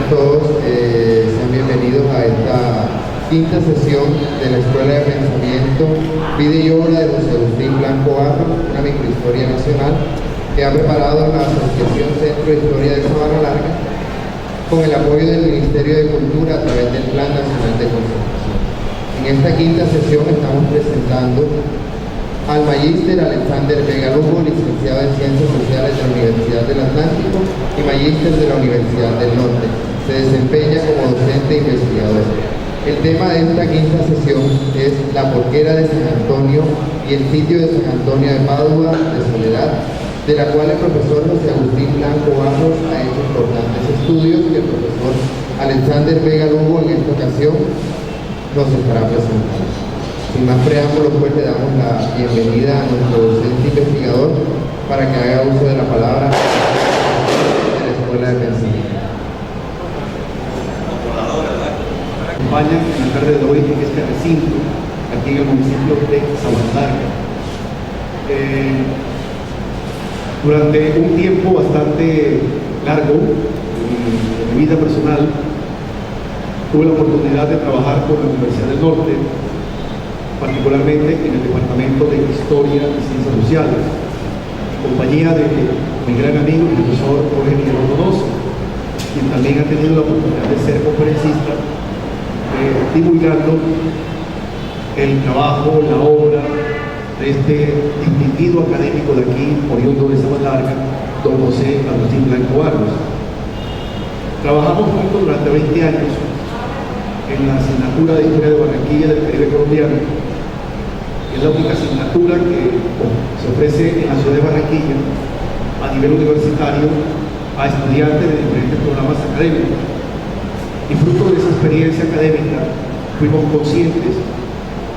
Tengan todos, sean bienvenidos a esta quinta sesión de la Escuela de Pensamiento, Vida y Obra de José Agustín Blanco Barros, una microhistoria nacional que ha preparado la Asociación Centro de Historia de Sabana Larga con el apoyo del Ministerio de Cultura a través del Plan Nacional de Conservación. En esta quinta sesión estamos presentando al Magíster Alexander Vega Lugo, licenciado en Ciencias Sociales de la Universidad del Atlántico y Magíster de la Universidad del Norte. Se desempeña como docente e investigador. El tema de esta quinta sesión es la porquera de San Antonio y el sitio de San Antonio de Padua, de Soledad, de la cual el profesor José Agustín Blanco Barros ha hecho importantes estudios que el profesor Alexander Vega Lugo en esta ocasión nos estará presentando. Sin más preámbulos, pues le damos la bienvenida a nuestro docente investigador para que haga uso de la palabra de la Escuela de Pensamiento. Acompañan en la tarde de hoy en este recinto, aquí en el municipio de Sabana Larga. Durante un tiempo bastante largo en mi vida personal, tuve la oportunidad de trabajar con la Universidad del Norte, particularmente en el Departamento de Historia y Ciencias Sociales, en compañía de mi gran amigo, el profesor Jorge Miguel Donoso, quien también ha tenido la oportunidad de ser conferencista, divulgando el trabajo, la obra de este distinguido académico de aquí, oriundo de Sabana Larga, don José Agustín Blanco Barros. Trabajamos juntos durante 20 años en la asignatura de Historia de Barranquilla del Caribe colombiano. Es la única asignatura que se ofrece en la ciudad de Barranquilla a nivel universitario a estudiantes de diferentes programas académicos. Y fruto de esa experiencia académica fuimos conscientes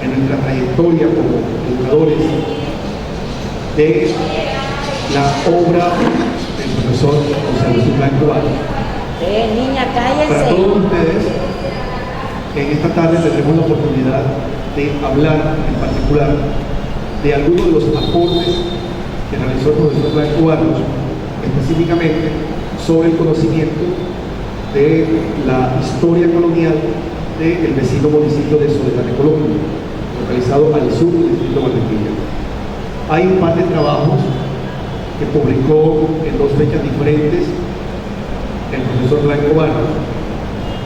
en nuestra trayectoria como educadores de la obra del profesor José Agustín Blanco Barros. Niña, cállese. Para todos ustedes, en esta tarde tendremos la oportunidad de hablar en particular de algunos de los aportes que realizó el profesor Blanco Barros, específicamente sobre el conocimiento de la historia colonial del vecino municipio de Soledad de Colombia, localizado al sur del distrito de Barranquilla. Hay un par de trabajos que publicó en dos fechas diferentes el profesor Blanco Barros.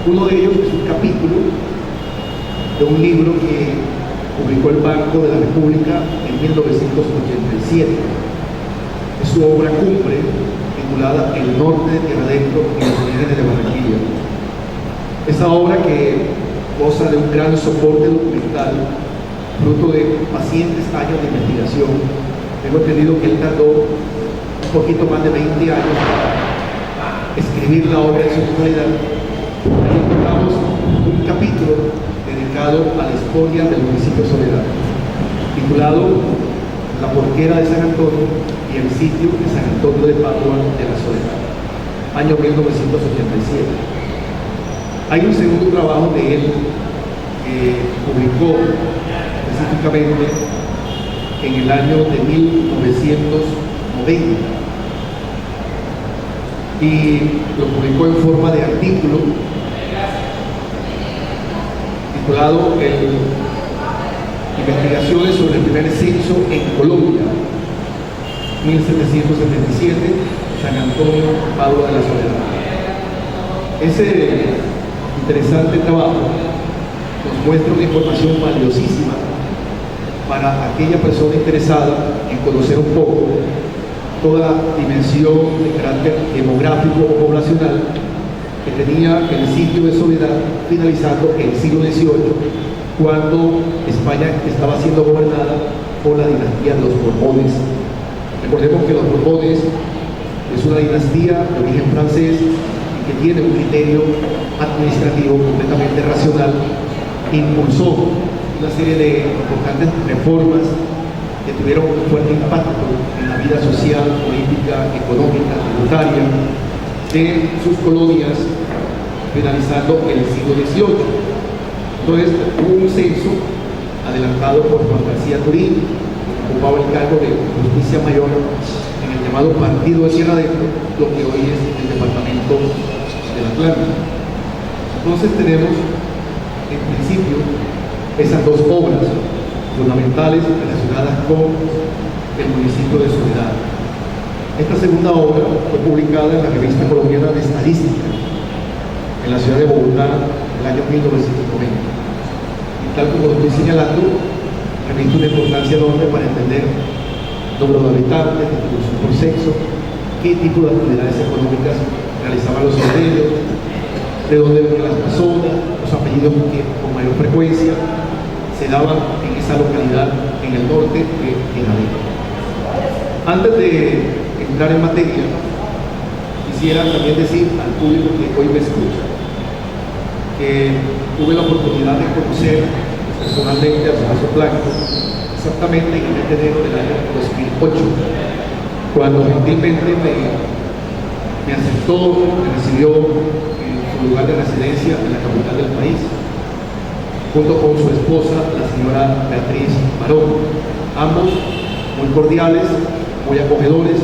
Uno de ellos es un capítulo de un libro que publicó el Banco de la República en 1987. Es su obra cumbre titulada El Norte de Tierra Adentro y los orígenes de Barranquilla. Esa obra, que goza de un gran soporte documental, fruto de pacientes años de investigación. Tengo entendido que él tardó un poquito más de 20 años para escribir la obra en su totalidad. Ahí encontramos un capítulo dedicado a la historia del municipio de Soledad, titulado La porquera de San Antonio y el sitio de San Antonio de Padua de la Soledad, año 1987. Hay un segundo trabajo de él que publicó específicamente en el año de 1990 y lo publicó en forma de artículo titulado Investigaciones sobre el primer censo en Colombia, 1777, San Antonio, Padua de la Soledad. Ese interesante trabajo nos muestra una información valiosísima para aquella persona interesada en conocer un poco toda la dimensión de carácter demográfico o poblacional que tenía el sitio de Soledad finalizando el siglo XVIII, cuando España estaba siendo gobernada por la dinastía de los Borbones. Recordemos que los Borbones es una dinastía de origen francés y que tiene un criterio administrativo completamente racional. Impulsó una serie de importantes reformas que tuvieron un fuerte impacto en la vida social, política, económica, tributaria de sus colonias, finalizando el siglo XVIII. Entonces hubo un censo adelantado por Juan García Turín, que ocupaba el cargo de Justicia Mayor en el llamado Partido de Tierra Adentro, lo que hoy es el departamento del Atlántico. Entonces tenemos, en principio, esas dos obras fundamentales relacionadas con el municipio de Soledad. Esta segunda obra fue publicada en la Revista Colombiana de Estadística en la ciudad de Bogotá en el año 1990. Y tal como lo estoy señalando, reviste una importancia enorme para entender número de habitantes, distribución por sexo, qué tipo de actividades económicas realizaban los obreros, de dónde venían las personas, los apellidos que con mayor frecuencia se daban en esa localidad en el norte de Jaén. Antes de entrar en materia, quisiera también decir al público que hoy me escucha que tuve la oportunidad de conocer personalmente a Paso Blanco exactamente en el mes de enero del año 2008, cuando gentilmente me aceptó, me recibió en su lugar de residencia en la capital del país, junto con su esposa, la señora Beatriz Barón, ambos muy cordiales, muy acogedores.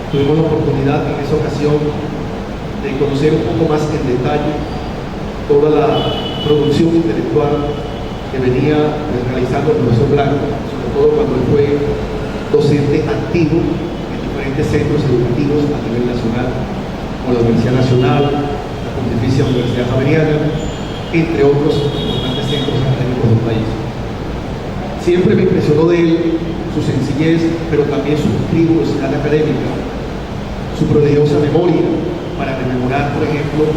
Tuvimos la oportunidad en esa ocasión de conocer un poco más en detalle toda la producción intelectual que venía realizando el profesor Blanco, sobre todo cuando él fue docente activo en diferentes centros educativos a nivel nacional, como la Universidad Nacional, la Pontificia Universidad Javeriana, entre otros importantes centros académicos del país. Siempre me impresionó de él su sencillez, pero también su rigurosidad académica, su prodigiosa memoria para rememorar, por ejemplo,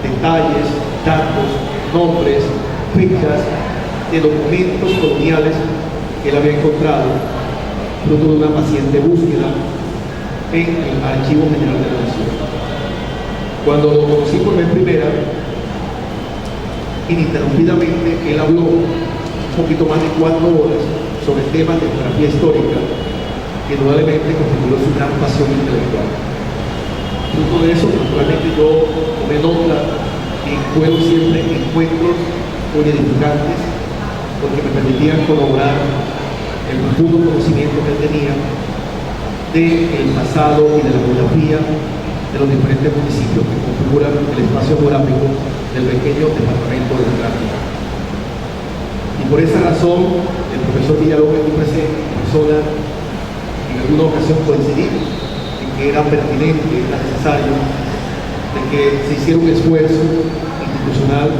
detalles, datos, nombres, fechas de documentos coloniales que él había encontrado, fruto de una paciente búsqueda en el Archivo General de la Nación. Cuando lo conocí por vez primera, ininterrumpidamente él habló un poquito más de 4 horas sobre temas de geografía histórica que indudablemente contribuyó su gran pasión intelectual. Fruto de eso, naturalmente yo tomé nota y fueron siempre encuentros muy edificantes porque me permitían corroborar el profundo conocimiento que él tenía del pasado y de la geografía de los diferentes municipios que configuran el espacio geográfico del pequeño departamento del Atlántico. Y por esa razón, el profesor Villalobos aquí presente, persona, en alguna ocasión coincidí en que era pertinente, era necesario, de que se hiciera un esfuerzo institucional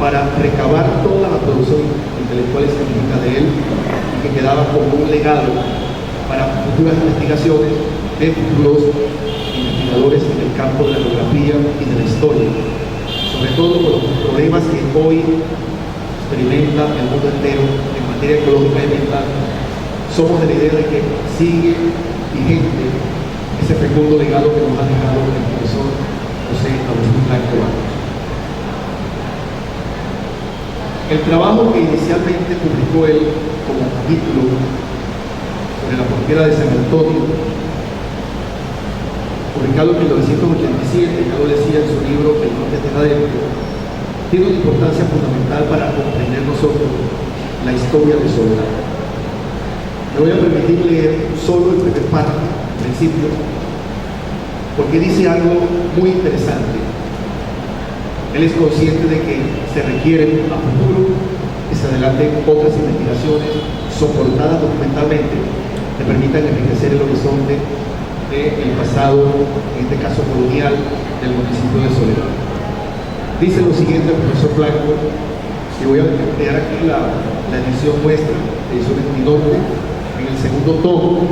para recabar toda la producción intelectual y científica de él y que quedaba como un legado para futuras investigaciones de futuros investigadores en el campo de la geografía y de la historia, sobre todo con los problemas que hoy experimenta el mundo entero en materia ecológica y ambiental. Somos de la idea de que sigue vigente ese fecundo legado que nos ha dejado el profesor José Agustín Blanco. El trabajo que inicialmente publicó él como capítulo sobre la porquera de San Antonio, publicado en 1987, ya lo decía en su libro El Norte Tierra Adentro, tiene una importancia fundamental para comprender nosotros la historia de Soledad. Me voy a permitir leer solo el primer párrafo, al principio, porque dice algo muy interesante. Él es consciente de que se requieren a futuro que se adelanten otras investigaciones soportadas documentalmente que permitan enriquecer el horizonte del pasado, en este caso colonial, del municipio de Soledad. Dice lo siguiente el profesor Blanco, que voy a crear aquí la edición nuestra, edición de Norte, en el segundo tomo,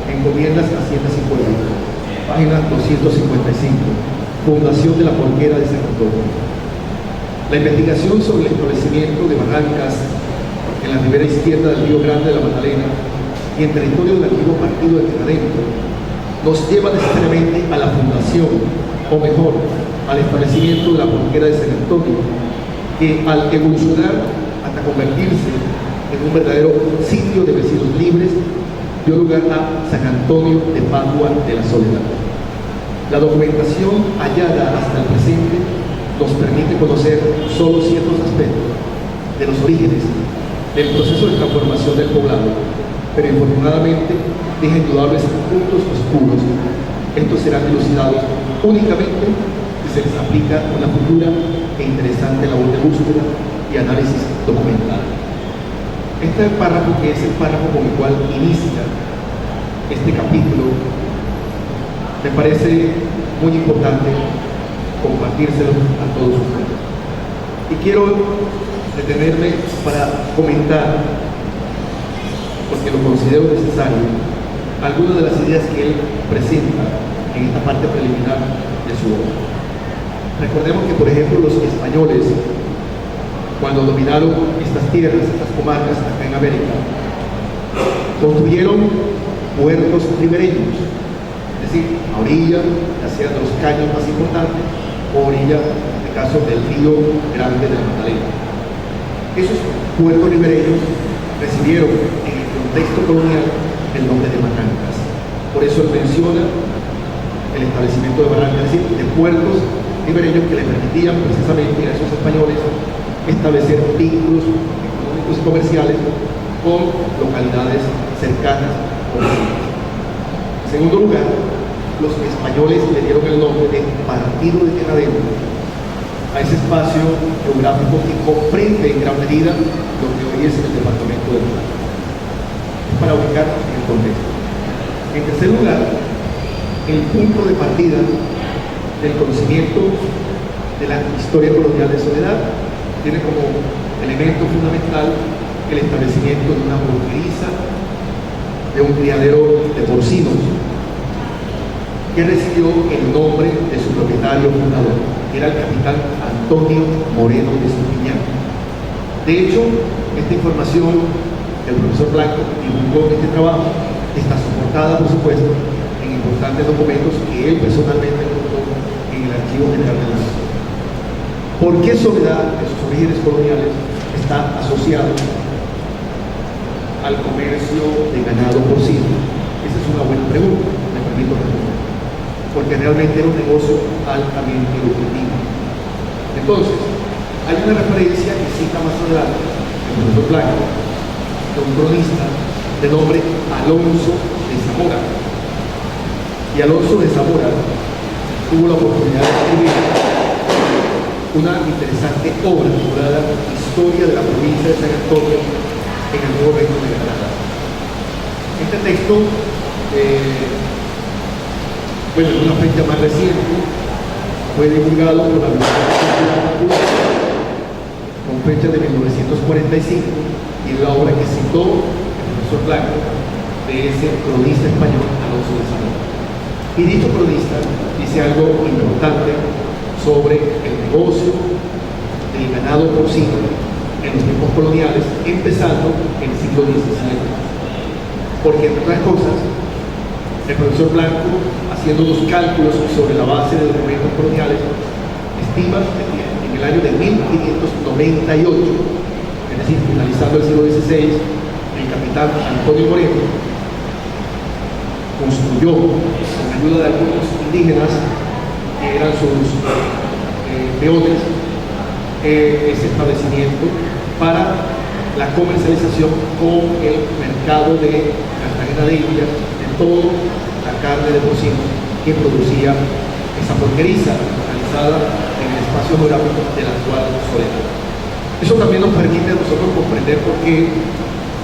Encomiendas a Haciendas y Pueblos, página 255. Fundación de la Porquera de San Antonio. La investigación sobre el establecimiento de barrancas en la ribera izquierda del río Grande de la Magdalena y en territorio del antiguo partido de Tierra Adentro nos lleva necesariamente a la fundación, o mejor, al establecimiento de la Porquera de San Antonio, que al evolucionar hasta convertirse en un verdadero sitio de vecinos libres, dio lugar a San Antonio de Padua de la Soledad. La documentación hallada hasta el presente nos permite conocer solo ciertos aspectos de los orígenes del proceso de transformación del poblado, pero infortunadamente deja indudables puntos oscuros. Estos serán dilucidados únicamente si se les aplica una futura e interesante labor de búsqueda y análisis documental. Este párrafo, que es el párrafo con el cual inicia este capítulo, me parece muy importante compartírselo a todos ustedes. Y quiero detenerme para comentar, porque lo considero necesario, algunas de las ideas que él presenta en esta parte preliminar de su obra. Recordemos que, por ejemplo, los españoles, cuando dominaron estas tierras, estas comarcas acá en América, construyeron puertos ribereños, es decir, a orilla, ya sean de los caños más importantes, o orilla, en este caso, del río Grande de la Magdalena. Esos puertos ribereños recibieron en el contexto colonial el nombre de barrancas. Por eso él menciona el establecimiento de barrancas, es decir, de puertos ribereños que le permitían precisamente a esos españoles establecer vínculos económicos y comerciales con localidades cercanas o vecinas. En segundo lugar, los españoles le dieron el nombre de Partido de Tierra Adentro a ese espacio geográfico que comprende en gran medida lo que hoy es el departamento de Huila. Es para ubicarnos en el contexto. En tercer lugar, el punto de partida del conocimiento de la historia colonial de Soledad tiene como elemento fundamental el establecimiento de una porqueriza, de un criadero de porcinos, que recibió el nombre de su propietario fundador, que era el capitán Antonio Moreno de Estupiñán. De hecho, esta información que el profesor Blanco divulgó en este trabajo está soportada, por supuesto, en importantes documentos que él personalmente encontró en el Archivo General de la Nación. ¿Por qué Soledad, en sus orígenes coloniales, está asociado al comercio de ganado porcino? Esa es una buena pregunta, me permito responder, porque realmente era un negocio altamente lucrativo. Entonces, hay una referencia que cita más adelante el profesor Blanco, de un cronista de nombre Alonso de Zamora. Y Alonso de Zamora tuvo la oportunidad de escribir una interesante obra titulada Historia de la provincia de San Antonio en el Nuevo Reino de Granada. Este texto, bueno, en una fecha más reciente, fue divulgado por la Biblioteca con fecha de 1945 y es la obra que citó el profesor Blanco de ese cronista español Alonso de Zamora. Y dicho cronista dice algo importante sobre el negocio del ganado porcino en los tiempos coloniales, empezando en el siglo XVII. Porque, entre otras cosas, el profesor Blanco, haciendo los cálculos sobre la base de documentos coloniales, estima que en el año de 1598, es decir, finalizando el siglo XVI, el capitán Antonio Moreno construyó, con ayuda de algunos indígenas que eran sus peones, ese establecimiento para la comercialización con el mercado de Cartagena de Indias de toda la carne de porcino que producía esa porqueriza realizada en el espacio geográfico de la actual Soledad. Eso también nos permite a nosotros comprender por qué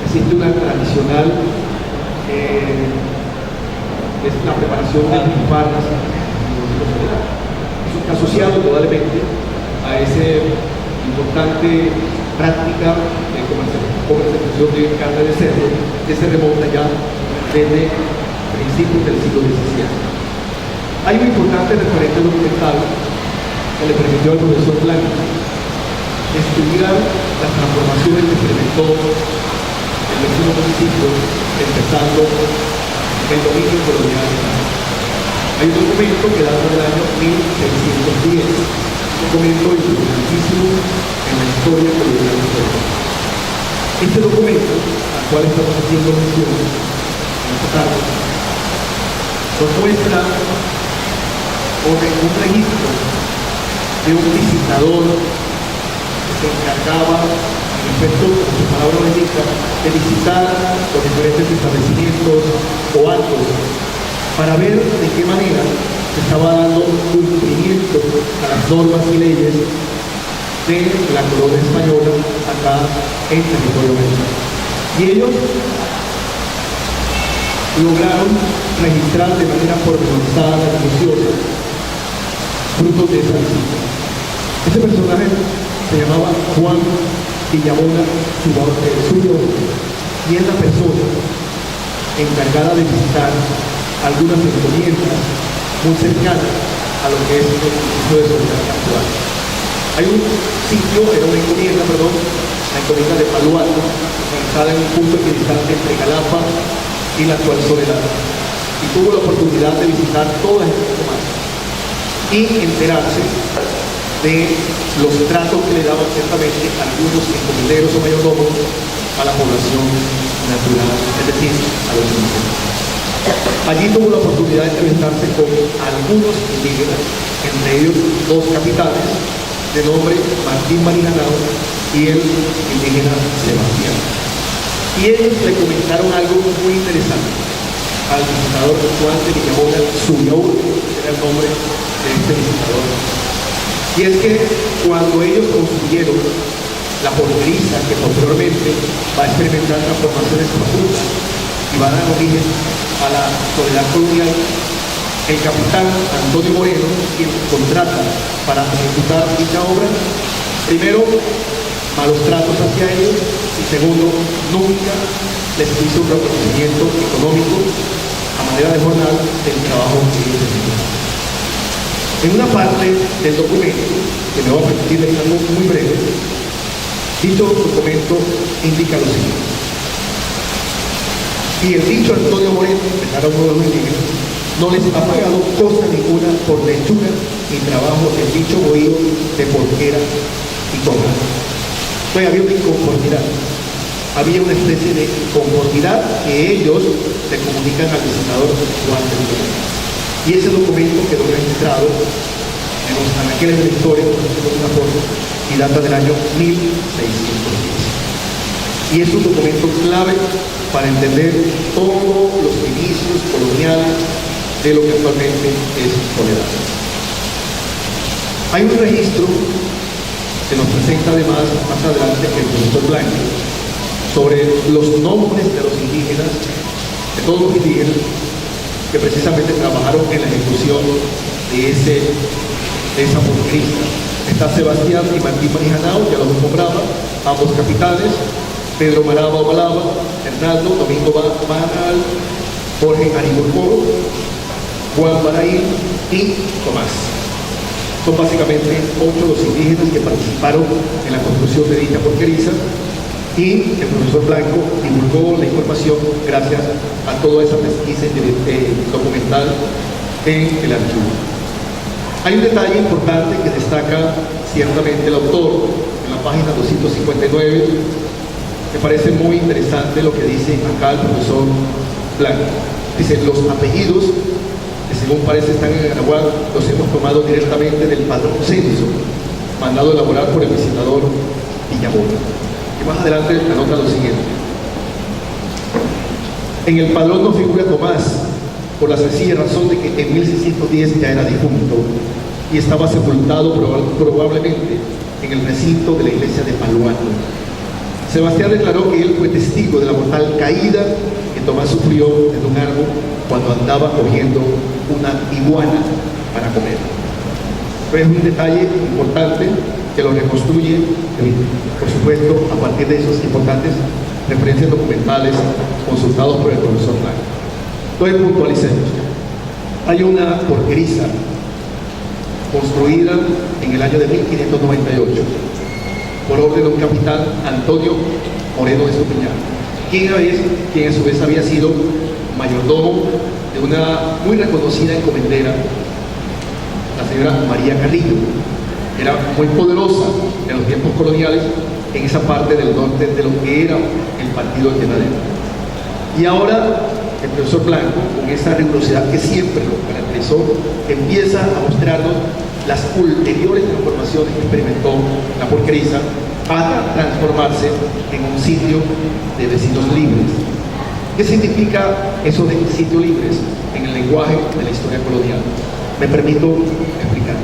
existe una tradicional es la preparación de butifarras. Eso está asociado probablemente a esa importante práctica de comercialización de carne de cerdo que se remonta ya desde principios del siglo XVII. Hay un importante referente documental que le permitió al profesor Blanco estudiar las transformaciones que experimentó el vecino municipio empezando el dominio colonial. Hay un documento que data del año 1610, un documento importantísimo en la historia colonial de Puebla. Este documento, al cual estamos haciendo mención en esta tarde, nos muestra un registro de un visitador que se encargaba, en efecto, como su palabra lo indica, de visitar los diferentes establecimientos o actos para ver de qué manera se estaba dando cumplimiento a las normas y leyes de la colonia española acá en territorio mexicano. Y ellos lograron registrar de manera pormenorizada, minuciosa, frutos de esa visita. Ese personaje se llamaba Juan Villabona Suyo, y es la persona encargada de visitar algunas encomiendas muy cercanas a lo que es el Instituto de Solidaridad actual. Hay un sitio, era una encomienda, perdón, la encomienda de Palo Alto, localizada en un punto equidistante entre Jalapa y la actual Soledad. Y tuvo la oportunidad de visitar todas estas comarcas y enterarse de los tratos que le daban ciertamente algunos encomenderos o mayordomos a la población natural, es decir, a los indígenas. Allí tuvo la oportunidad de entrevistarse con algunos indígenas, entre ellos dos capitanes, de nombre Martín Marijanao y el indígena Sebastián. Y ellos le comentaron algo muy interesante al visitador Juan de Villabona Suyo, era el nombre de este visitador. Y es que cuando ellos construyeron la porteriza, que posteriormente va a experimentar transformaciones profundas y va a dar origen a la soledad colonial, el capitán Antonio Moreno, quien contrata para ejecutar dicha obra, primero, malos tratos hacia ellos, y segundo, nunca les hizo un reconocimiento económico a manera de jornal del trabajo que ellos desempeñaban. En una parte del documento, que me voy a permitir leer algo muy breve, dicho documento indica lo siguiente: y el dicho Antonio Moreno, empezaron uno de los indígenas, no les ha pagado cosa ninguna por lechura ni trabajo el dicho bohío de porquera y coja. Entonces había una inconformidad, había una especie de conformidad que ellos se comunican al visitador Juan de Villabona. Y ese documento quedó registrado en los anaqueles de la historia, por decirlo de una forma, y data del año 1610. Y es un documento clave para entender todos los inicios coloniales de lo que actualmente es Soledad. Hay un registro que nos presenta además más adelante el profesor Blanco sobre los nombres de los indígenas, de todos los indígenas que precisamente trabajaron en la ejecución de esa porteriza. Está Sebastián y Martín Marijanao, ya los nombraba, ambos capitanes, Pedro Maraba Ovalaba, Hernando Domingo Banal, Jorge Aribulcó, Juan Baraí y Tomás. Son básicamente 8 los indígenas que participaron en la construcción de dicha porteriza, y el profesor Blanco divulgó la información gracias a toda esa pesquisa documental en el archivo. Hay un detalle importante que destaca ciertamente el autor en la página 259. Me parece muy interesante lo que dice acá el profesor Blanco. Dice: los apellidos, que según parece están en el Arawak, los hemos tomado directamente del padrón censo, mandado a elaborar por el visitador Villabona. Y más adelante anota lo siguiente: en el padrón no figura Tomás, por la sencilla razón de que en 1610 ya era difunto y estaba sepultado probablemente en el recinto de la iglesia de Palo Alto. Sebastián declaró que él fue testigo de la mortal caída que Tomás sufrió desde un árbol cuando andaba cogiendo una iguana para comer. Pero es un detalle importante que lo reconstruye, por supuesto, a partir de esos importantes referencias documentales consultados por el profesor Blanco. Entonces puntualicemos. Hay una porteriza construida en el año de 1598 por orden de un capitán, Antonio Moreno de Estupiñán, quien a su vez había sido mayordomo de una muy reconocida encomendera, la señora María Carrillo. Era muy poderosa en los tiempos coloniales en esa parte del norte de lo que era el partido de Llenadero. Y ahora el profesor Blanco, con esa rigurosidad que siempre lo caracterizó, empieza a mostrarnos las ulteriores transformaciones que experimentó la porqueriza para transformarse en un sitio de vecinos libres. ¿Qué significa eso de sitios libres en el lenguaje de la historia colonial? Me permito explicar.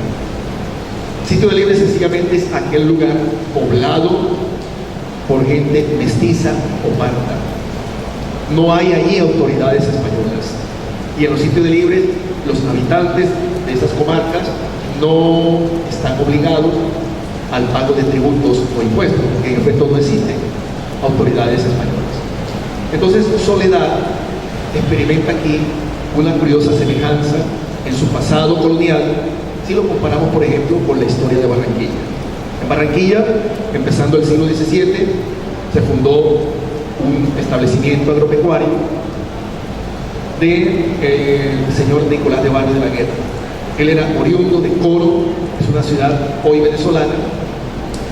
Sitio de Libre sencillamente es aquel lugar poblado por gente mestiza o parda. No hay allí autoridades españolas. Y en los sitios de Libre, los habitantes de esas comarcas no están obligados al pago de tributos o impuestos, porque en efecto no existen autoridades españolas. Entonces, Soledad experimenta aquí una curiosa semejanza en su pasado colonial, si lo comparamos, por ejemplo, con la historia de Barranquilla. En Barranquilla, empezando el siglo XVII, se fundó un establecimiento agropecuario del señor Nicolás de Barrio de la Guerra. Él era oriundo de Coro, es una ciudad hoy venezolana,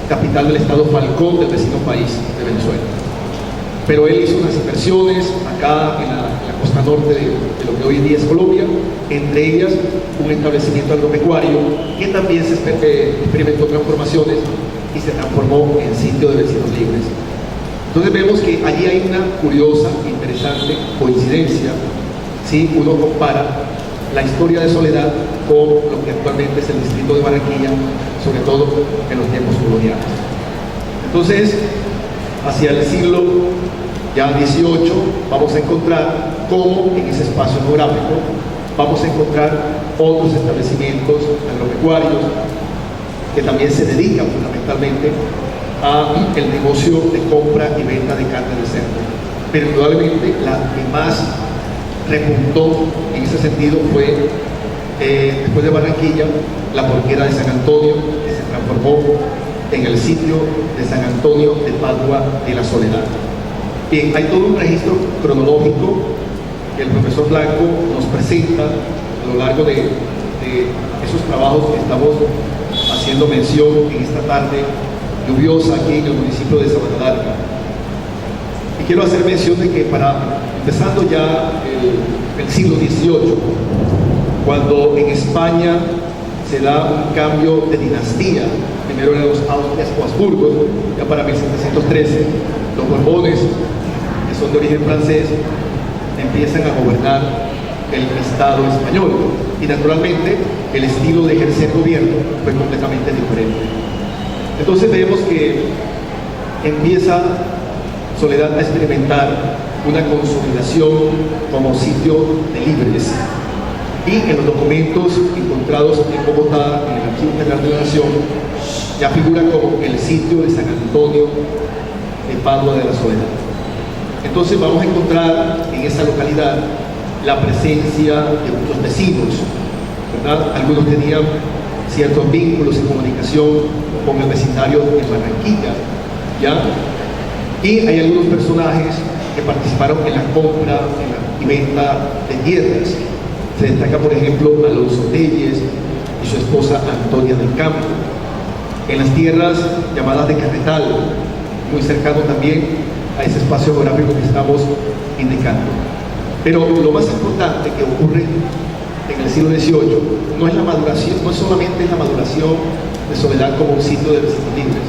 capital del estado Falcón del vecino país de Venezuela. Pero él hizo unas inversiones acá en la costa norte de lo que hoy en día es Colombia, entre ellas un establecimiento agropecuario que también se experimentó transformaciones y se transformó en sitio de vecinos libres. Entonces vemos que allí hay una curiosa, interesante coincidencia si uno compara la historia de Soledad con lo que actualmente es el distrito de Barranquilla, sobre todo en los tiempos coloniales. Entonces, hacia el siglo ya XVIII vamos a encontrar cómo en ese espacio geográfico vamos a encontrar otros establecimientos agropecuarios que también se dedican fundamentalmente a el negocio de compra y venta de carne de cerdo. Pero indudablemente la que más repuntó en ese sentido fue, después de Barranquilla, la porquera de San Antonio, que se transformó en el sitio de San Antonio de Padua de la Soledad. Bien, hay todo un registro cronológico que el profesor Blanco nos presenta a lo largo de esos trabajos que estamos haciendo mención en esta tarde lluviosa aquí en el municipio de Sabana Larga. Y quiero hacer mención de que empezando ya el siglo XVIII, cuando en España se da un cambio de dinastía, primero eran los Austrias o Habsburgos, ya para 1713, los Borbones, que son de origen francés, empiezan a gobernar el Estado español. Y naturalmente el estilo de ejercer gobierno fue completamente diferente. Entonces vemos que empieza Soledad a experimentar una consolidación como sitio de libres. Y en los documentos encontrados en Bogotá, en el Archivo General de la Nación, ya figura como el sitio de San Antonio de Padua de la Soledad. Entonces vamos a encontrar en esa localidad la presencia de muchos vecinos, ¿verdad? Algunos tenían ciertos vínculos y comunicación con el vecindario de Barranquilla, ¿ya? Y hay algunos personajes que participaron en la compra y venta de tierras. Se destaca, por ejemplo, Alonso Telles y su esposa Antonia del Campo. En las tierras llamadas de Carretal, muy cercano también a ese espacio geográfico que estamos indicando. Pero lo más importante que ocurre en el siglo XVIII no es la maduración, no es solamente la maduración de Soledad como un sitio de vecinos libres,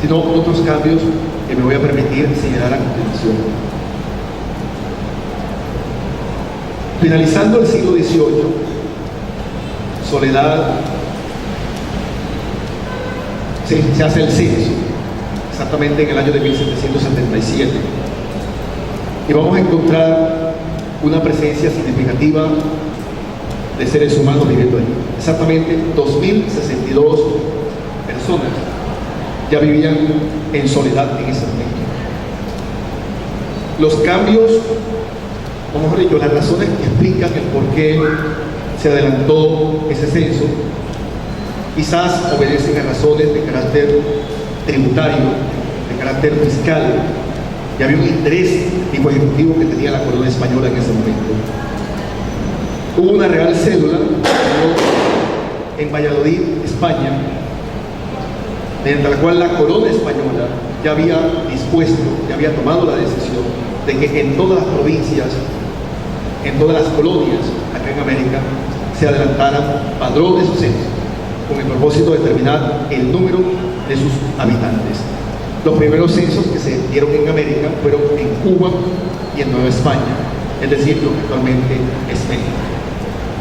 sino otros cambios que me voy a permitir señalar a continuación. Finalizando el siglo XVIII, Soledad se hace el censo, exactamente en el año de 1777, y vamos a encontrar una presencia significativa de seres humanos viviendo allí. Exactamente 2.062 personas ya vivían en Soledad en ese momento. Los cambios, o mejor dicho, las razones que explican el por qué se adelantó ese censo, quizás obedecen a razones de carácter tributario, de carácter fiscal, y había un interés tipo ejecutivo que tenía la corona española en ese momento. Hubo una real cédula en Valladolid, España, mediante la cual la corona española ya había dispuesto, ya había tomado la decisión de que en todas las provincias, en todas las colonias acá en América, se adelantaran padrones o censos, con el propósito de determinar el número de sus habitantes. Los primeros censos que se dieron en América fueron en Cuba y en Nueva España, es decir, lo que actualmente es México.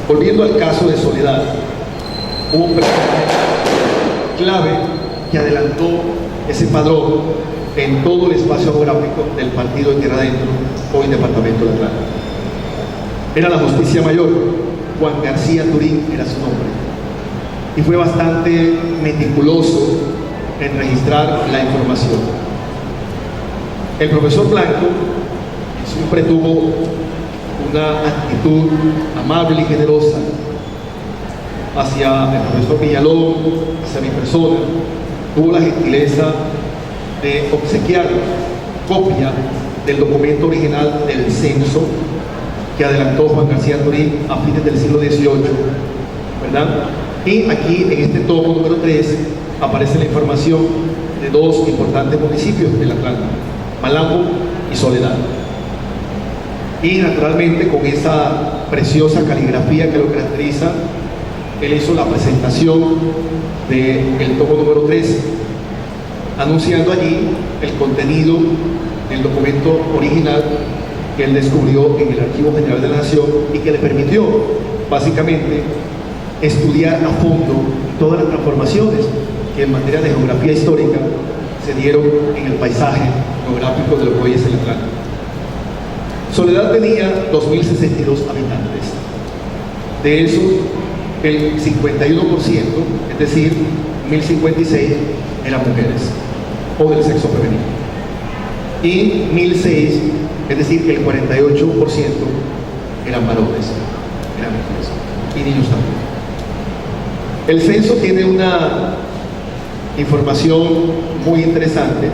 Volviendo al caso de Soledad, hubo un personaje clave que adelantó ese padrón en todo el espacio geográfico del partido de Tierra Adentro, hoy Departamento del Atlántico. Era la Justicia Mayor, Juan García Turín era su nombre, y fue bastante meticuloso en registrar la información. El profesor Blanco siempre tuvo una actitud amable y generosa hacia el profesor Villalón, hacia mi persona. Tuvo la gentileza de obsequiar copia del documento original del censo que adelantó Juan García Turín a fines del siglo XVIII, ¿verdad? Y aquí en este tomo número 3 aparece la información de dos importantes municipios del Atlántico, Malambo y Soledad. Y naturalmente con esa preciosa caligrafía que lo caracteriza, él hizo la presentación del tomo número 3, anunciando allí el contenido del documento original que él descubrió en el Archivo General de la Nación y que le permitió básicamente estudiar a fondo todas las transformaciones que en materia de geografía histórica se dieron en el paisaje geográfico de lo que hoy es el Atlántico. Soledad tenía 2.062 habitantes. De esos, el 51%, es decir, 1.056 eran mujeres o del sexo femenino. Y 1.006, es decir, el 48% eran varones, eran mujeres y niños también. El censo tiene una información muy interesante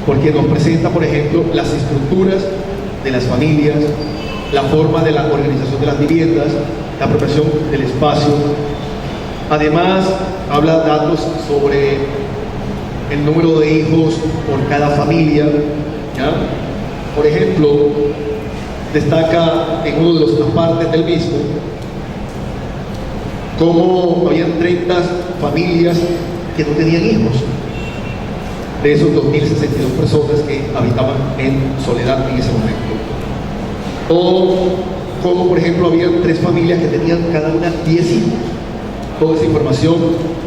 porque nos presenta, por ejemplo, las estructuras de las familias, la forma de la organización de las viviendas, la apropiación del espacio. Además, habla datos sobre el número de hijos por cada familia, ¿ya? Por ejemplo, destaca en uno de los apartes del mismo cómo habían 30 familias que no tenían hijos, de esos 2.062 personas que habitaban en Soledad en ese momento. O como por ejemplo había 3 familias que tenían cada una 10 hijos. Toda esa información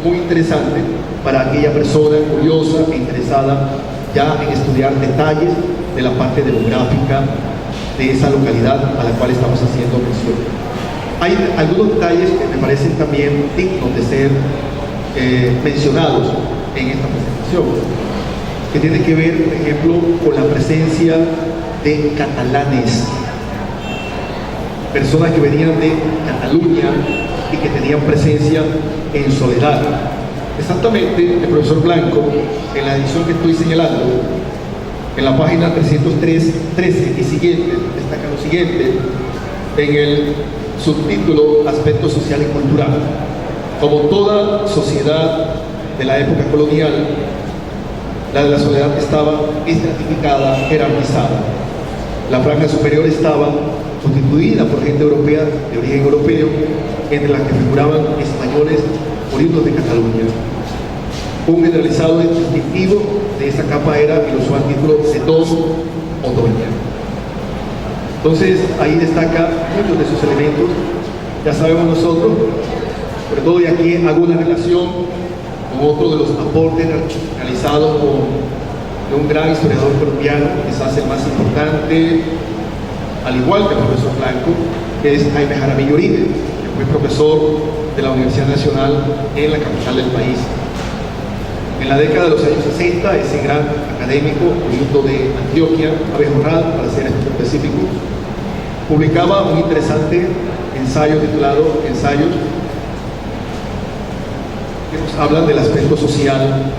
muy interesante para aquella persona curiosa e interesada ya en estudiar detalles de la parte demográfica de esa localidad a la cual estamos haciendo mención. Hay algunos detalles que me parecen también dignos de ser mencionados en esta presentación, que tiene que ver, por ejemplo, con la presencia de catalanes, personas que venían de Cataluña y que tenían presencia en Soledad. Exactamente, el profesor Blanco, en la edición que estoy señalando, en la página 313 y siguiente, destaca lo siguiente, en el subtítulo Aspecto Social y Cultural. Como toda sociedad de la época colonial, la de la Soledad estaba estratificada, jerarquizada. La franja superior estaba constituida por gente europea de origen europeo, entre las que figuraban españoles oriundos de Cataluña. Un generalizado distintivo de esa capa era el usual título setón o doña. Entonces ahí destaca muchos de esos elementos. Ya sabemos nosotros, sobre todo, y aquí hago una relación con otro de los aportes realizados por un gran historiador colombiano, quizás el más importante, al igual que el profesor Blanco, que es Jaime Jaramillo Uribe, que fue profesor de la Universidad Nacional en la capital del país. En la década de los años 60, ese gran académico, oriundo de Antioquia, Abejorral, para ser específico, publicaba un interesante ensayo titulado Ensayos, que nos hablan del aspecto social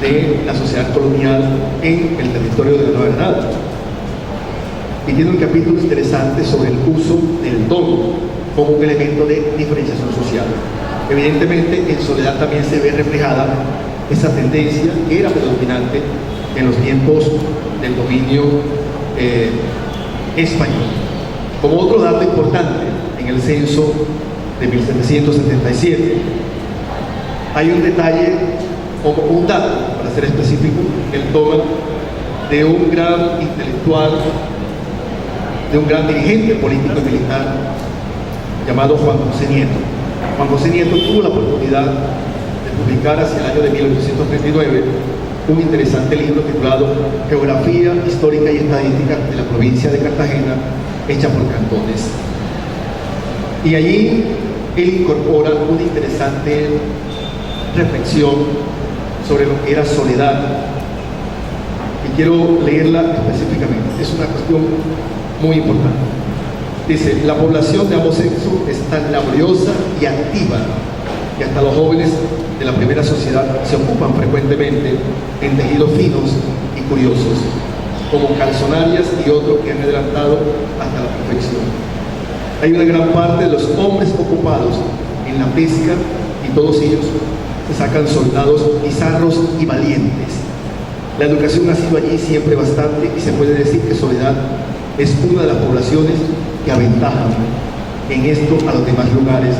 de la sociedad colonial en el territorio de la Nueva Granada. Y tiene un capítulo interesante sobre el uso del tono como un elemento de diferenciación social. Evidentemente, en Soledad también se ve reflejada esa tendencia que era predominante en los tiempos del dominio español. Como otro dato importante, en el censo de 1777, hay un detalle, o un dato, para ser específico, él toma de un gran intelectual, de un gran dirigente político y militar, llamado Juan José Nieto. Juan José Nieto tuvo la oportunidad de publicar hacia el año de 1839 un interesante libro titulado Geografía Histórica y Estadística de la provincia de Cartagena, hecha por cantones. Y allí él incorpora una interesante reflexión sobre lo que era soledad. Y quiero leerla específicamente. Es una cuestión muy importante. Dice: la población de ambos sexos es tan laboriosa y activa que hasta los jóvenes de la primera sociedad se ocupan frecuentemente en tejidos finos y curiosos, como calzonarias y otros que han adelantado hasta la perfección. Hay una gran parte de los hombres ocupados en la pesca y todos ellos se sacan soldados bizarros y valientes. La educación ha sido allí siempre bastante y se puede decir que Soledad es una de las poblaciones que aventajan en esto a los demás lugares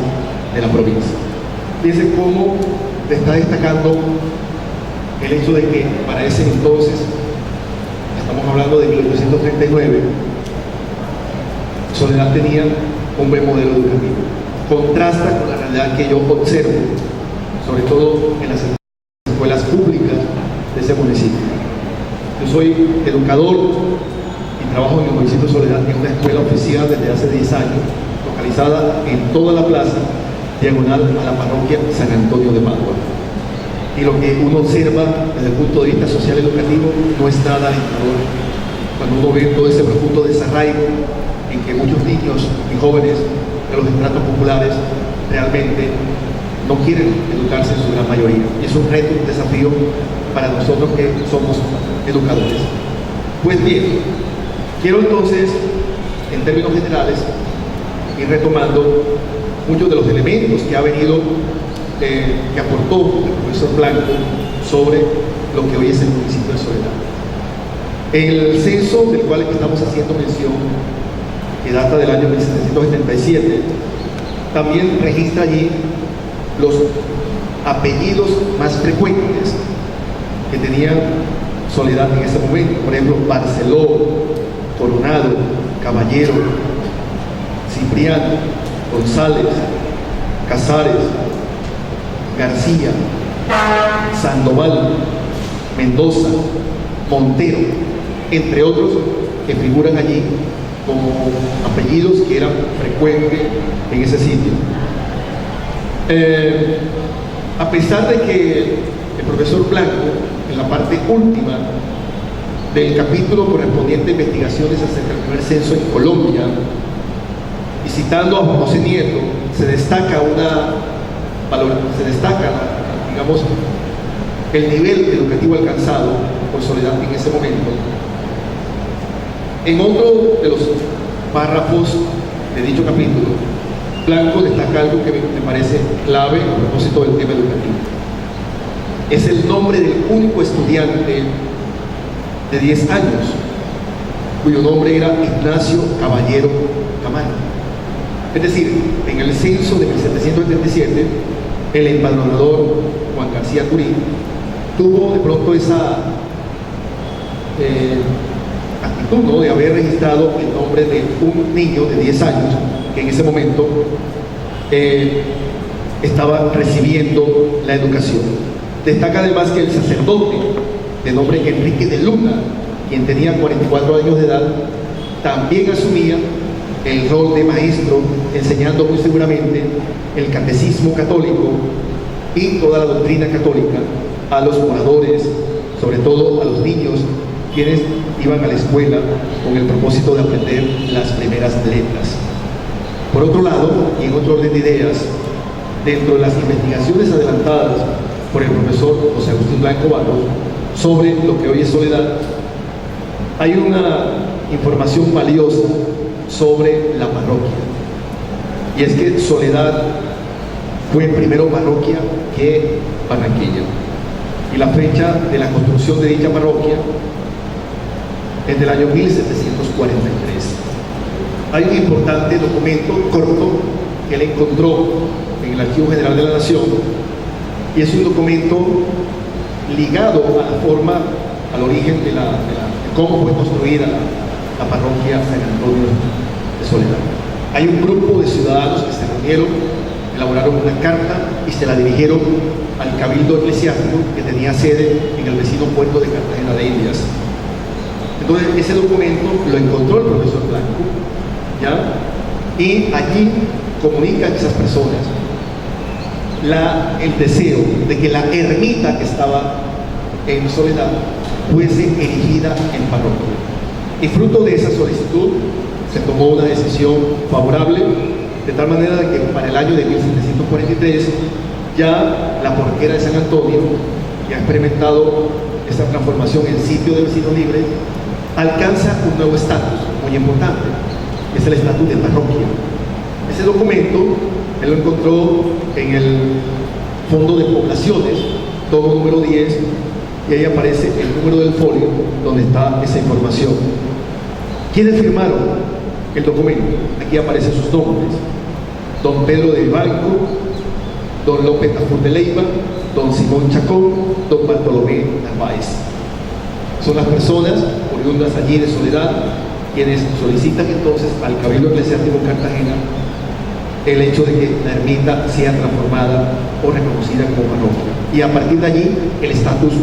de la provincia. Fíjense cómo está destacando el hecho de que para ese entonces, estamos hablando de 1839, Soledad tenía un buen modelo educativo. Contrasta con la realidad que yo observo, sobre todo en las escuelas públicas de ese municipio. Yo soy educador y trabajo en el municipio de Soledad en una escuela oficial desde hace 10 años, localizada en toda la plaza, diagonal a la parroquia San Antonio de Padua. Y lo que uno observa desde el punto de vista social educativo no es nada alentador. Cuando uno ve todo ese profundo desarraigo en que muchos niños y jóvenes de los estratos populares realmente no quieren educarse en su gran mayoría. Y es un reto, un desafío para nosotros que somos educadores. Pues bien, quiero entonces, en términos generales, ir retomando muchos de los elementos que ha venido, que aportó el profesor Blanco sobre lo que hoy es el municipio de Soledad. El censo del cual estamos haciendo mención, que data del año 1777, también registra allí los apellidos más frecuentes que tenía Soledad en ese momento. Por ejemplo, Barceló, Coronado, Caballero, Cipriano, González, Casares, García, Sandoval, Mendoza, Montero, entre otros que figuran allí como apellidos que eran frecuentes en ese sitio. A pesar de que el profesor Blanco, en la parte última del capítulo correspondiente a investigaciones acerca del primer censo en Colombia, y citando a Juan José Nieto, se destaca, digamos, el nivel educativo alcanzado por Soledad en ese momento. En otro de los párrafos de dicho capítulo, Blanco destaca algo que me parece clave a propósito del tema educativo. Es el nombre del único estudiante de 10 años, cuyo nombre era Ignacio Caballero Camaño. Es decir, en el censo de 1777, el empadronador Juan García Turín tuvo de pronto esa actitud, ¿no?, de haber registrado el nombre de un niño de 10 años que en ese momento estaba recibiendo la educación. Destaca además que el sacerdote, de nombre Enrique de Luna, quien tenía 44 años de edad, también asumía el rol de maestro, enseñando muy seguramente el catecismo católico y toda la doctrina católica a los moradores, sobre todo a los niños, quienes iban a la escuela con el propósito de aprender las primeras letras. Por otro lado, y en otro orden de ideas, dentro de las investigaciones adelantadas por el profesor José Agustín Blanco Barros sobre lo que hoy es Soledad, hay una información valiosa sobre la parroquia, y es que Soledad fue primero parroquia que Barranquilla, y la fecha de la construcción de dicha parroquia es del año 1743. Hay un importante documento corto que él encontró en el Archivo General de la Nación, y es un documento ligado a la forma, al origen de cómo fue construida la parroquia San Antonio de Soledad. Hay un grupo de ciudadanos que se reunieron, elaboraron una carta y se la dirigieron al Cabildo Eclesiástico que tenía sede en el vecino puerto de Cartagena de Indias. Entonces ese documento lo encontró el profesor Blanco, ¿ya? Y allí comunican esas personas el deseo de que la ermita que estaba en Soledad fuese erigida en parroquia. Y fruto de esa solicitud se tomó una decisión favorable, de tal manera que para el año de 1743 ya la porquera de San Antonio, que ha experimentado esta transformación en sitio de vecinos libres, alcanza un nuevo estatus muy importante, que es el estatus de parroquia. Ese documento él lo encontró en el Fondo de Poblaciones, tomo número 10, y ahí aparece el número del folio donde está esa información. ¿Quiénes firmaron el documento? Aquí aparecen sus nombres: don Pedro de Vivanco, don López Tafur de Leiva, don Simón Chacón, don Bartolomé Narváez. Son las personas oriundas allí de Soledad quienes solicitan entonces al Cabildo Eclesiástico de Cartagena el hecho de que la ermita sea transformada o reconocida como parroquia. Y a partir de allí el estatus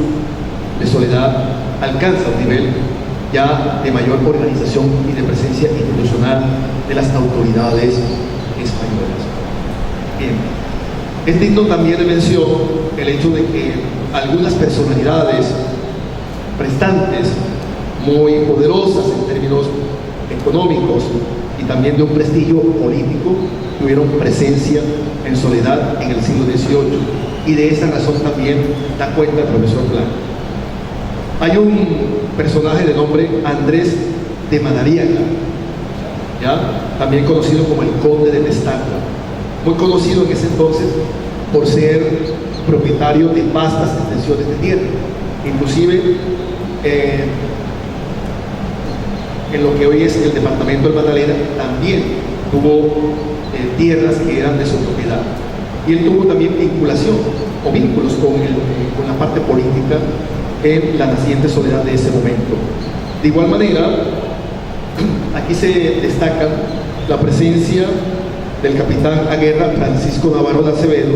de Soledad alcanza un nivel ya de mayor organización y de presencia institucional de las autoridades españolas. Bien, es digno también de mención el hecho de que algunas personalidades prestantes muy poderosas en términos económicos y también de un prestigio político tuvieron presencia en Soledad en el siglo XVIII, y de esa razón también da cuenta el profesor Blanco. Hay un personaje de nombre Andrés de Madariaga, ¿ya? También conocido como el Conde de Mestalla, muy conocido en ese entonces por ser propietario de vastas extensiones de tierra. Inclusive en lo que hoy es el departamento del Magdalena también tuvo tierras que eran de su propiedad, y él tuvo también vinculación o vínculos con la parte política en la naciente Soledad de ese momento. De igual manera, aquí se destaca la presencia del capitán a guerra Francisco Navarro de Acevedo,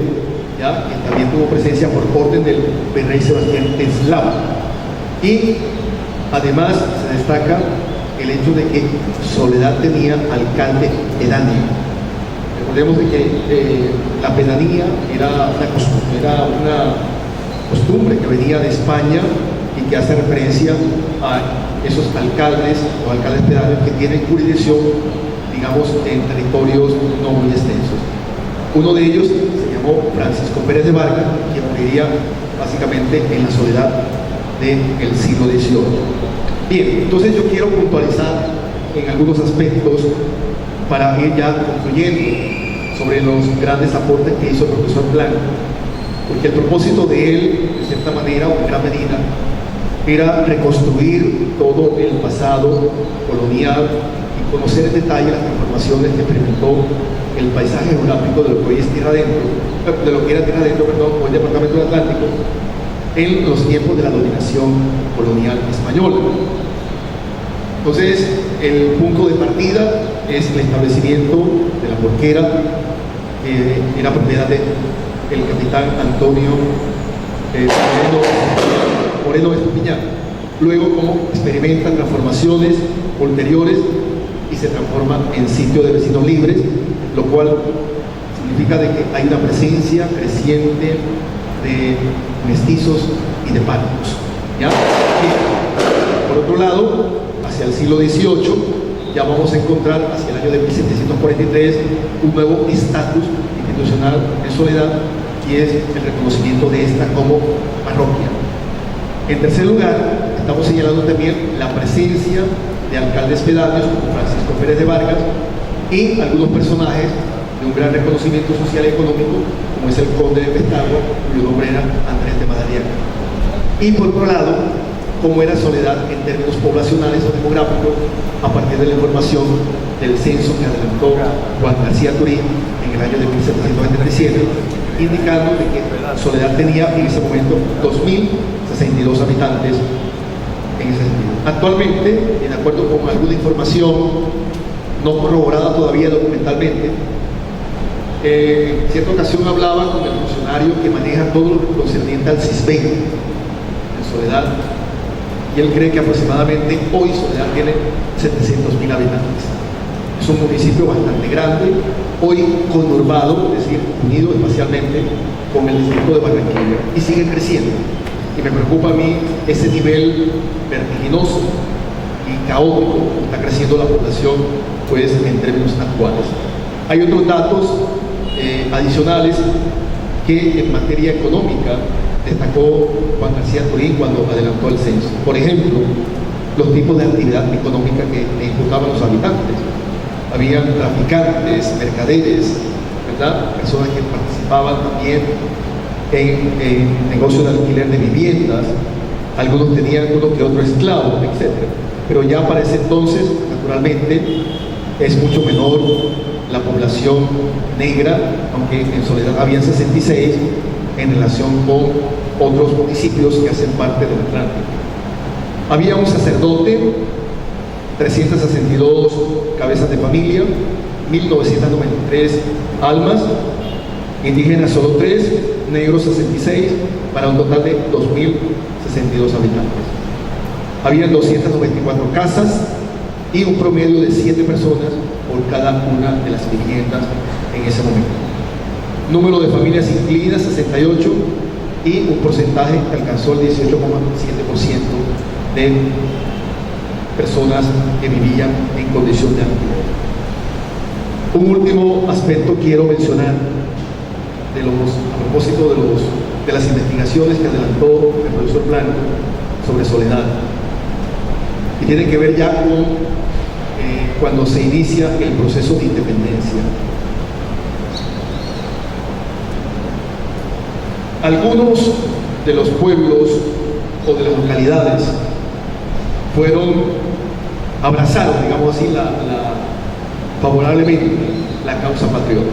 ¿ya? Que también tuvo presencia por orden del virrey Sebastián Eslava. Y además se destaca el hecho de que Soledad tenía alcalde pedáneo. Recordemos de que la pedanía era una costumbre que venía de España y que hace referencia a esos alcaldes o alcaldes pedáneos que tienen jurisdicción, digamos, en territorios no muy extensos. Uno de ellos se llamó Francisco Pérez de Vargas, quien moriría básicamente en la Soledad del siglo XVIII. Bien, entonces yo quiero puntualizar en algunos aspectos para ir ya concluyendo sobre los grandes aportes que hizo el profesor Blanco, porque el propósito de él, de cierta manera o en gran medida, era reconstruir todo el pasado colonial y conocer en detalle las transformaciones que experimentó el paisaje geográfico de lo que hoy es Tierra Adentro, de lo que era Tierra Adentro, perdón, o el Departamento del Atlántico, en los tiempos de la dominación colonial española. Entonces, el punto de partida es el establecimiento de la porquera, que era propiedad del capitán Antonio Moreno Estupiñán. Luego, como experimentan transformaciones ulteriores y se transforma en sitio de vecinos libres, lo cual significa de que hay una presencia creciente de mestizos y de párvulos, ¿ya? Y, por otro lado, hacia el siglo XVIII ya vamos a encontrar, hacia el año de 1743, un nuevo estatus institucional en Soledad, y es el reconocimiento de esta como parroquia. En tercer lugar, estamos señalando también la presencia de alcaldes pedáneos como Francisco Pérez de Vargas y algunos personajes de un gran reconocimiento social y económico, como es el conde de Petagua, cuyo nombre era Andrés de Madariaga. Y por otro lado, cómo era Soledad en términos poblacionales o demográficos a partir de la información del censo que adelantó Juan García Turín en el año de 1797, indicando de que Soledad tenía en ese momento 2.062 habitantes en ese sentido. Actualmente, de acuerdo con alguna información no corroborada todavía documentalmente. En cierta ocasión hablaba con el funcionario que maneja todo lo concerniente al CISBEN en Soledad, y él cree que aproximadamente hoy Soledad tiene 700.000 habitantes. Es un municipio bastante grande, hoy conurbado, es decir, unido espacialmente con el distrito de Barranquilla, y sigue creciendo. Y me preocupa a mí ese nivel vertiginoso y caótico que está creciendo la población, pues, en términos actuales. Hay otros datos adicionales que en materia económica destacó Juan García Turín cuando adelantó el censo. Por ejemplo, los tipos de actividad económica que imputaban los habitantes. Habían traficantes, mercaderes, ¿verdad? Personas que participaban también en negocios de alquiler de viviendas, algunos tenían uno que otro esclavo, etc. Pero ya para ese entonces, naturalmente, es mucho menor la población negra, aunque en Soledad había 66 en relación con otros municipios que hacen parte del Atlántico. Había un sacerdote, 362 cabezas de familia, 1993 almas, indígenas solo 3, negros 66, para un total de 2.062 habitantes. Habían 294 casas y un promedio de 7 personas por cada una de las viviendas en ese momento. Número de familias incluidas 68 y un porcentaje que alcanzó el 18,7% de personas que vivían en condición de alquiler. Un último aspecto quiero mencionar a propósito de las investigaciones que adelantó el profesor Blanco sobre Soledad, y tiene que ver ya con cuando se inicia el proceso de independencia. Algunos de los pueblos o de las localidades abrazaron, digamos así, favorablemente la causa patriota.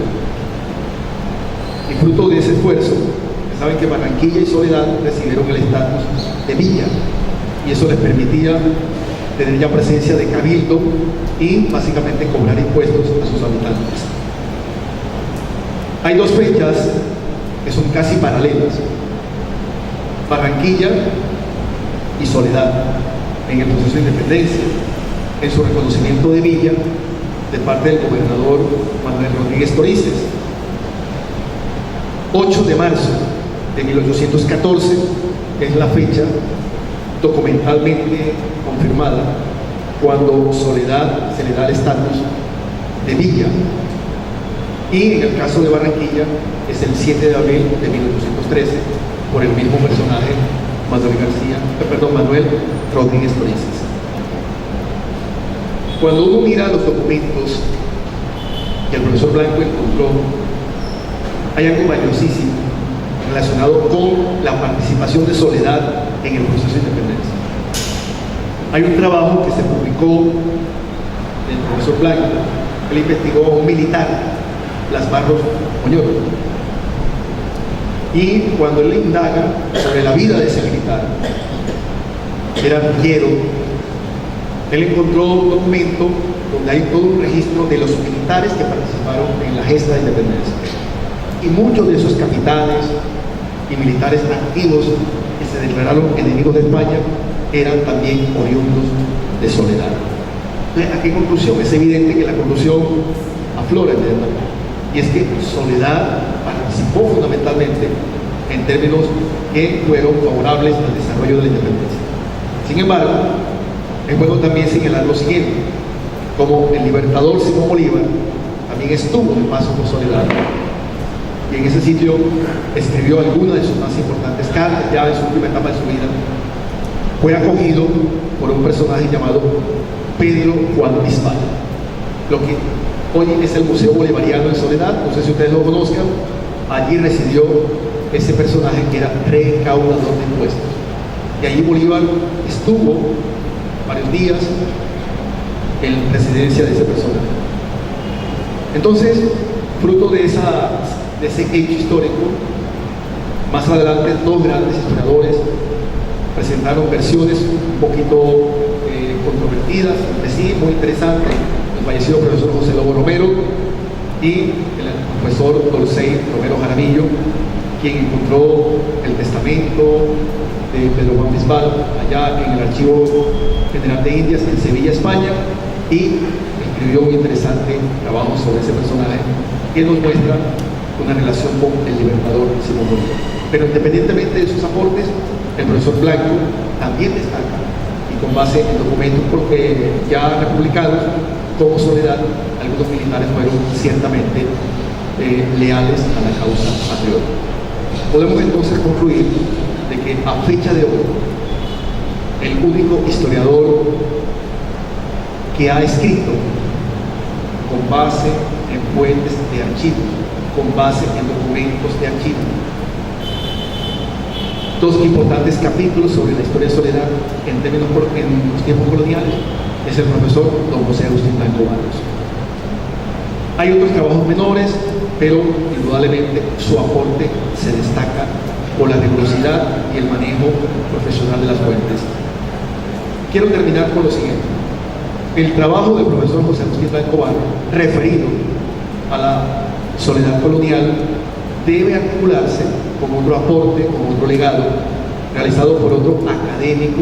Y fruto de ese esfuerzo, saben que Barranquilla y Soledad recibieron el estatus de villa, y eso les permitía tener ya presencia de cabildo y básicamente cobrar impuestos a sus habitantes. Hay dos fechas que son casi paralelas: Barranquilla y Soledad en el proceso de independencia, en su reconocimiento de villa de parte del gobernador Manuel Rodríguez Torices. 8 de marzo de 1814 es la fecha documentalmente confirmada cuando Soledad se le da el estatus de villa, y en el caso de Barranquilla es el 7 de abril de 1813 por el mismo personaje, Manuel Rodríguez Torices. Cuando uno mira los documentos que el profesor Blanco encontró, hay algo valiosísimo relacionado con la participación de Soledad en el proceso de independencia. Hay un trabajo que se publicó del profesor Blanco. Él investigó a un militar, Blas Barros Moñoro, y cuando él indaga sobre la vida de ese militar, era guerrillero, él encontró un documento donde hay todo un registro de los militares que participaron en la gesta de independencia, y muchos de esos capitanes y militares activos que se declararon enemigos de España eran también oriundos de Soledad. Entonces, ¿a qué conclusión? Es evidente que la conclusión aflora en el debate, y es que Soledad participó fundamentalmente en términos que fueron favorables al desarrollo de la independencia. Sin embargo, es bueno también señalar lo siguiente: como el libertador Simón Bolívar también estuvo de paso por Soledad, y en ese sitio escribió algunas de sus más importantes cartas ya en su última etapa de su vida, fue acogido por un personaje llamado Pedro Juan Bisbal, lo que hoy es el Museo Bolivariano en Soledad. No sé si ustedes lo conozcan. Allí residió ese personaje que era recaudador de impuestos, y allí Bolívar estuvo varios días en presidencia de ese personaje. Entonces, fruto de ese hecho histórico, más adelante dos grandes historiadores presentaron versiones un poquito controvertidas, sí, muy interesantes. Les fallecido profesor José Lobo Romero y el profesor Dolcey Romero Jaramillo, quien encontró el testamento de Pedro Juan Bisbal allá en el Archivo General de Indias en Sevilla, España, y escribió un interesante trabajo sobre ese personaje que nos muestra una relación con el libertador Simón Bolívar. Pero independientemente de sus aportes, el profesor Blanco también destaca, y con base en documentos ya republicanos como Soledad, algunos militares fueron ciertamente leales a la causa patriótica. Podemos entonces concluir de que a fecha de hoy, el único historiador que ha escrito con base en fuentes de archivos, con base en documentos de archivo, dos importantes capítulos sobre la historia de Soledad en los tiempos coloniales, es el profesor don José Agustín Blanco Barros. Hay otros trabajos menores, pero indudablemente su aporte se destaca por la rigurosidad y el manejo profesional de las fuentes. Quiero terminar con lo siguiente. El trabajo del profesor José Agustín Blanco Barros, referido a la Soledad colonial, debe articularse con otro aporte, con otro legado, realizado por otro académico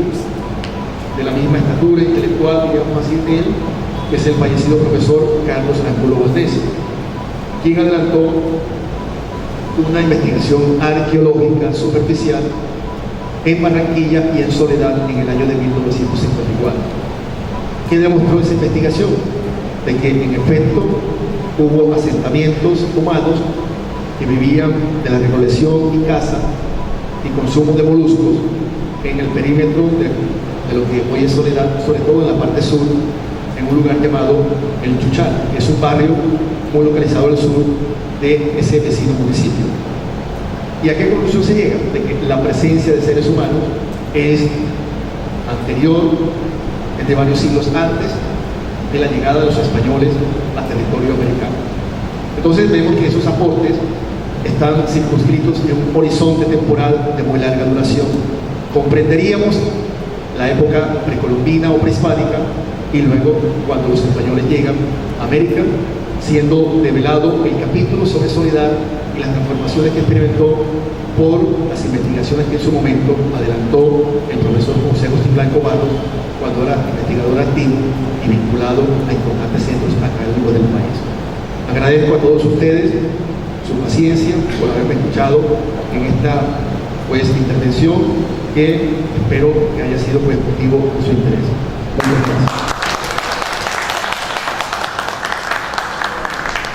de la misma estatura intelectual, digamos así, de él, que es el fallecido profesor Carlos Angulo Valdés, quien adelantó una investigación arqueológica superficial en Barranquilla y en Soledad en el año de 1954. ¿Qué demostró esa investigación? De que en efecto hubo asentamientos humanos que vivían de la recolección y caza y consumo de moluscos en el perímetro de lo que hoy es Soledad, sobre todo en la parte sur, en un lugar llamado El Chuchal, que es un barrio muy localizado al sur de ese vecino municipio. ¿Y a qué conclusión se llega? De que la presencia de seres humanos es anterior, es de varios siglos antes de la llegada de los españoles a territorio americano. Entonces vemos que esos aportes están circunscritos en un horizonte temporal de muy larga duración. Comprenderíamos la época precolombina o prehispánica y luego cuando los españoles llegan a América, siendo develado el capítulo sobre Soledad y las transformaciones que experimentó por las investigaciones que en su momento adelantó el profesor José Agustín Blanco Barros cuando era investigador activo y vinculado a importantes centros académicos del país. Agradezco a todos ustedes su paciencia por haberme escuchado en esta intervención, que espero que haya sido motivo de su interés. Muchas gracias.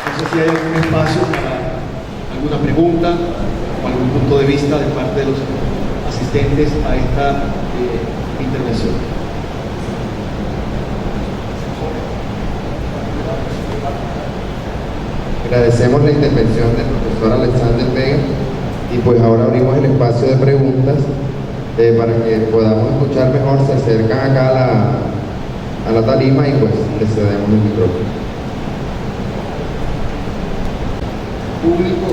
No sé si hay algún espacio para alguna pregunta o algún punto de vista de parte de los asistentes a esta intervención. Agradecemos la intervención del profesor Alexander Vega y pues ahora abrimos el espacio de preguntas para que podamos escuchar mejor. Se acercan acá a la tarima y pues les cedemos el micrófono. Público,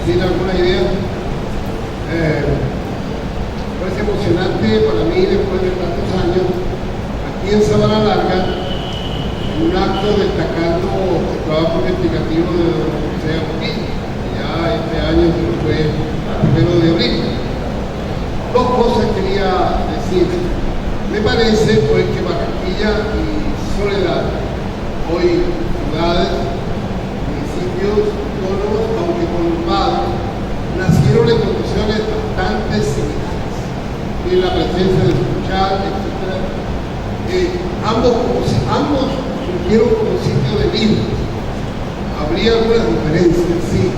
¿tiene alguna idea? Parece emocionante para mí después de tantos años aquí en Sabana Larga, un acto destacando el trabajo investigativo de José Agustín, que ya este año fue el 1 de abril. Dos cosas quería decir. Me parece pues que Barranquilla y Soledad, hoy ciudades, municipios autónomos, aunque conurbados, nacieron en condiciones bastante similares. Y la presencia de Chuchal, etc. Ambos surgieron como sitio de vida. Habría algunas diferencias, sí,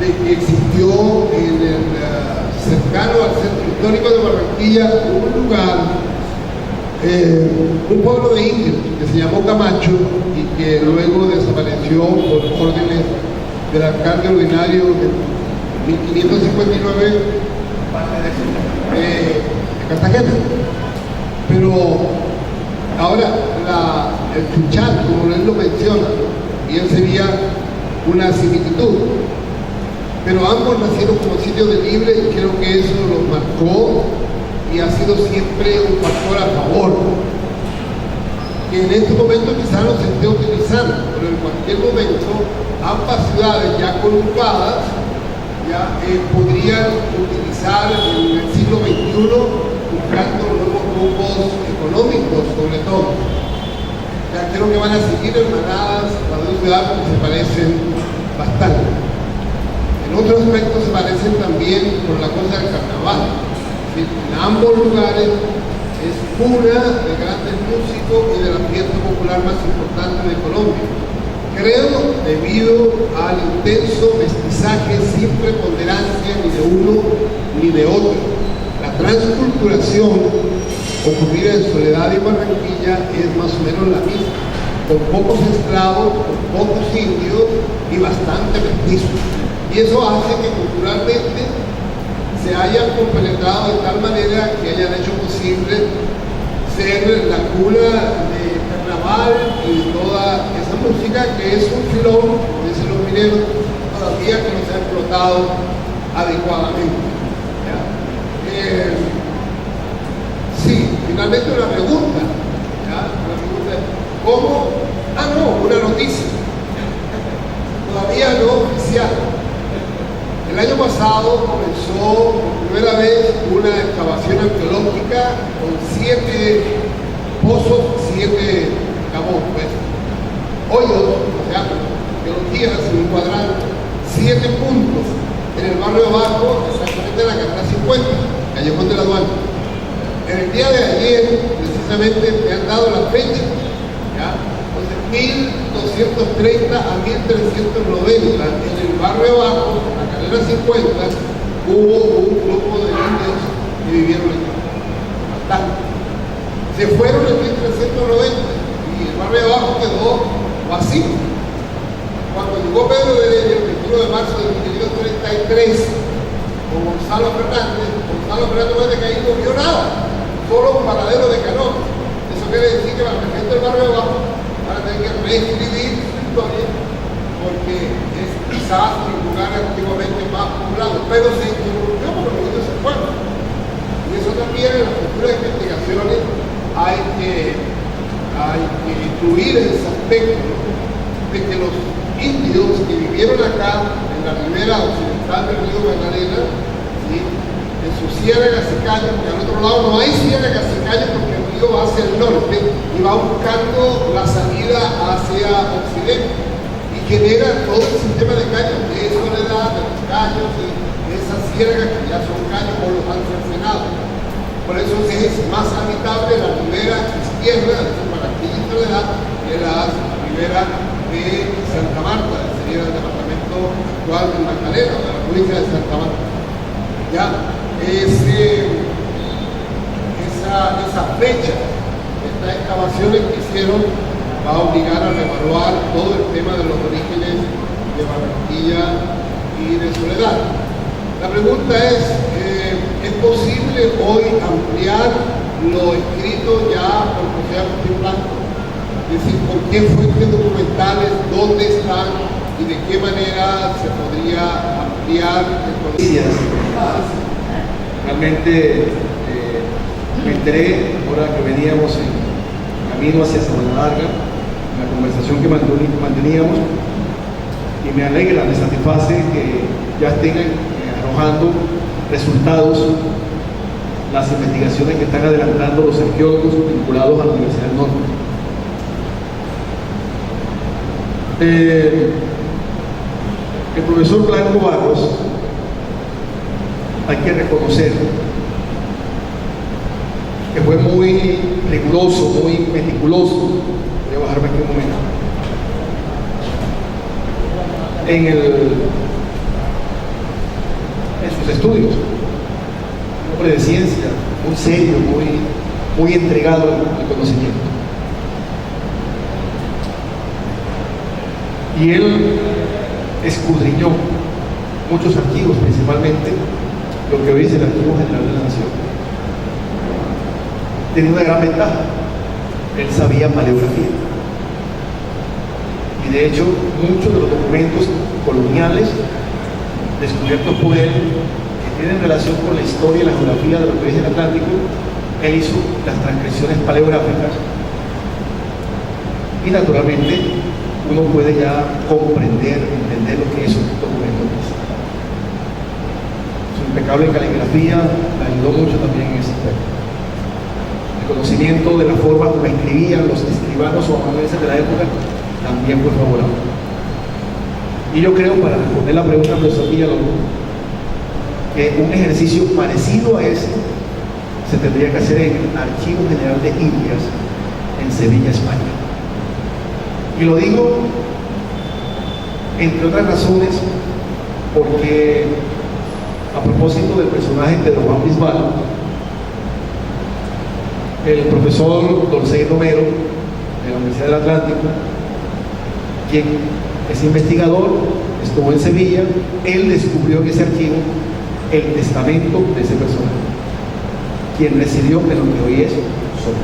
de que existió en el cercano al centro histórico de Barranquilla un lugar, un pueblo de indios que se llamó Camacho y que luego desapareció por órdenes del alcalde ordinario de 1559 de Cartagena. Pero ahora el Chuchal, como él lo menciona, bien sería una similitud, pero ambos nacieron como sitios de libre y creo que eso los marcó y ha sido siempre un factor a favor que en este momento quizás no se esté utilizando, pero en cualquier momento ambas ciudades ya conurbadas ya podrían utilizar en el siglo XXI buscando nuevos grupos económicos sobre todo. Ya creo que van a seguir hermanadas las dos ciudades porque se parecen bastante. En otros aspectos se parecen también por la cosa del carnaval. En ambos lugares es cuna de grandes músicos y de la fiesta popular más importante de Colombia. Creo, debido al intenso mestizaje sin preponderancia ni de uno ni de otro. La transculturación ocurrida en Soledad y Barranquilla es más o menos la misma, con pocos esclavos, con pocos indios y bastante mestizos. Y eso hace que culturalmente se hayan compenetrado de tal manera que hayan hecho posible ser la cuna de carnaval y toda esa música que es un filón, como dicen los mineros, todavía que no se ha explotado adecuadamente. Sí, finalmente una pregunta. Una pregunta es, ¿cómo? Una noticia. Todavía no oficial. El año pasado comenzó por primera vez una excavación arqueológica con 7 pozos, 7 cabones, hoyos, o sea, geologías en un cuadrante, 7 puntos en el barrio abajo, exactamente en la carrera 50, Callejón de la Aduana. En el día de ayer, precisamente, me han dado la fecha, ¿ya? Entonces, 1230 a 1390, en el barrio abajo, en la carrera 50, hubo un grupo de indios que vivieron aquí. Bastante. Se fueron en 1390 y el barrio abajo quedó vacío. Cuando llegó Pedro de Heredia, el 21 de marzo de 1533, con Gonzalo Fernández fue que ahí no vio nada, solo un paradero de canoas. Eso quiere decir que para la gente del barrio abajo van a tener que reescribir su historia, porque es quizás el lugar antiguamente más poblado, pero se interrumpió porque los indios se fueron. Y eso también en las futuras investigaciones hay que incluir ese aspecto, ¿no? De que los indios que vivieron acá en la ribera occidental del río Magdalena, ¿sí?, en su ciénaga Cicaño, porque al otro lado no hay ciénaga Cicaño porque el río va hacia el norte y va buscando la salida hacia occidente y genera todo el sistema de caños de Soledad, de los caños y de esas ciénagas que ya son caños o los han cercenado. Por eso es más habitable la ribera izquierda de Barranquilla y Soledad que la ribera de Santa Marta, que sería el departamento actual de Magdalena, de la provincia de Santa Marta. Ya, esa fecha, estas excavaciones que hicieron, va a obligar a reevaluar todo el tema de los orígenes de Barranquilla y de Soledad. La pregunta es posible hoy ampliar lo escrito ya por José Agustín Blanco? Es decir, ¿por qué fuentes documentales? ¿Dónde están? ¿Y de qué manera se podría ampliar el conocimiento? Realmente me enteré, ahora que veníamos en camino hacia Sabana Larga, la conversación que manteníamos, y me alegra, me satisface que ya estén arrojando resultados las investigaciones que están adelantando los arqueólogos vinculados a la Universidad del Norte. El profesor Blanco Barros, hay que reconocer que fue muy riguroso, muy meticuloso. Voy a bajarme aquí un momento. En sus estudios, un hombre de ciencia, muy serio, muy entregado al conocimiento. Y él escudriñó muchos archivos, principalmente lo que hoy es el Archivo General de la Nación. Tenía una gran ventaja: él sabía paleografía. Y de hecho, muchos de los documentos coloniales descubiertos por él, que tienen relación con la historia y la geografía de lo que es el Atlántico, él hizo las transcripciones paleográficas Y naturalmente uno puede ya comprender, entender lo que es un documento. Su impecable caligrafía me ayudó mucho también en ese aspecto. El conocimiento de la forma como escribían los escribanos o amanuenses de la época también fue favorable. Y yo creo, para responder la pregunta del profesor Villalobos, que un ejercicio parecido a ese se tendría que hacer en el Archivo General de Indias en Sevilla, España. Y lo digo, entre otras razones, porque a propósito del personaje Pedro Juan Bisbal, el profesor Dolcey Romero de la Universidad del Atlántico, quien es investigador, estuvo en Sevilla, él descubrió en ese archivo el testamento de ese personaje, quien residió en lo que hoy es Soto.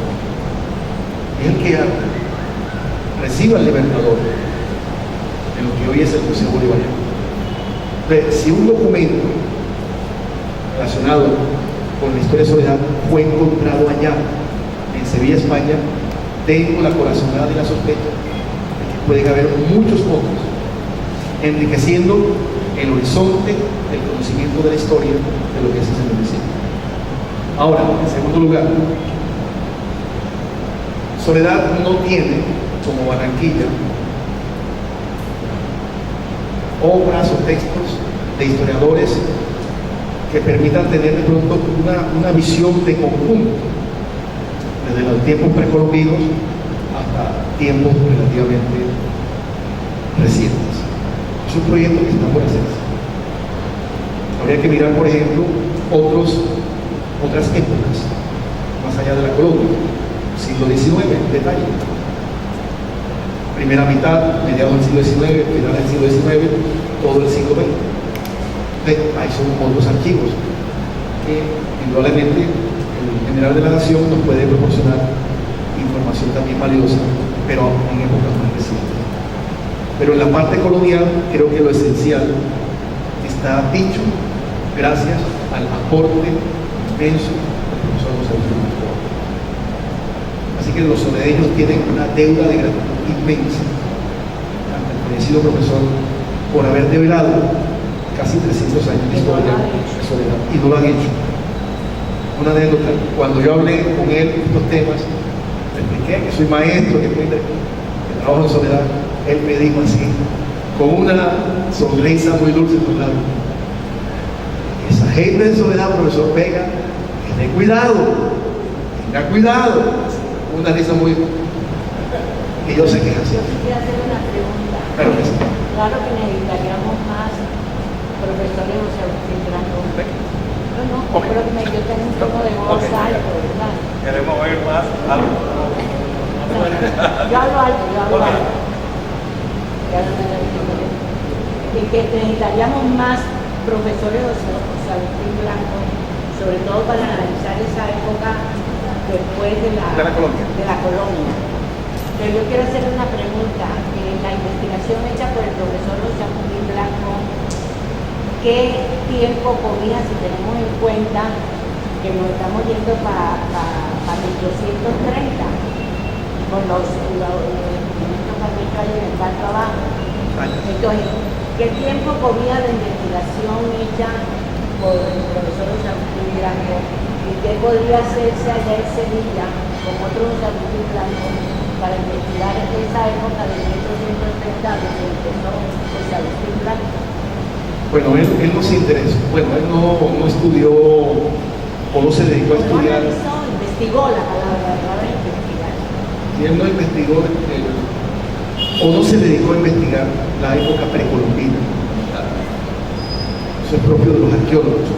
Es el que recibe al Libertador en lo que hoy es el Museo Bolivariano. Entonces, si un documento relacionado con la historia de Soledad fue encontrado allá, en Sevilla, España, tengo la corazonada y la sospecha de que pueden haber muchos otros, enriqueciendo el horizonte del conocimiento de la historia de lo que es ese municipio. Ahora, en segundo lugar, Soledad no tiene, como Barranquilla, obras o textos de historiadores que permitan tener de pronto una visión de conjunto, desde los tiempos precolombinos hasta tiempos relativamente recientes. Es un proyecto que está por hacerse. Habría que mirar, por ejemplo, otras épocas, más allá de la colonia, siglo XIX, detalle. Primera mitad, mediados del siglo XIX, final del siglo XIX, todo el siglo XX. Ahí son otros archivos que indudablemente el general de la Nación nos puede proporcionar información también valiosa, pero en épocas más recientes. Pero en la parte colonial creo que lo esencial está dicho gracias al aporte inmenso del profesor José Luis Marcó. Así que los soledeños tienen una deuda de gratitud inmensa ante el fallecido profesor por haber develado casi 300 años de historia de Soledad, y no lo han hecho. Una anécdota, cuando yo hablé con él de estos temas, le expliqué que soy maestro, que trabajo en Soledad, él me dijo así, con una sonrisa muy dulce en sus labios: esa gente de Soledad, profesor Vega, tenga cuidado, una risa muy... y yo sé que es así. Yo quisiera hacer una pregunta. Claro que sí. Claro que necesitaríamos más profesores o sea, no, Okay. pero yo tengo un tono de voz alto, ¿verdad? Queremos oír más algo. Yo hablo alto. Y que necesitaríamos más profesores o sea, Blanco, sobre todo para analizar esa época después de la colonia. Pero yo quiero hacer una pregunta. La investigación hecha por el profesor José Agustín Blanco, ¿qué tiempo comía, si tenemos en cuenta que nos estamos yendo para 1830 con los también que hay en el barco abajo? Entonces, ¿qué tiempo comía de investigación hecha por el profesor José Agustín Blanco? ¿Y qué podría hacerse allá en Sevilla con otro José Agustín Blanco para investigar esa época de 1830 donde empezó José Agustín Blanco? Bueno, él no se interesó, él no estudió o no se dedicó a estudiar. Investigó la palabra investigar. Si él no investigó o no se dedicó a investigar la época precolombina. Eso es propio de los arqueólogos.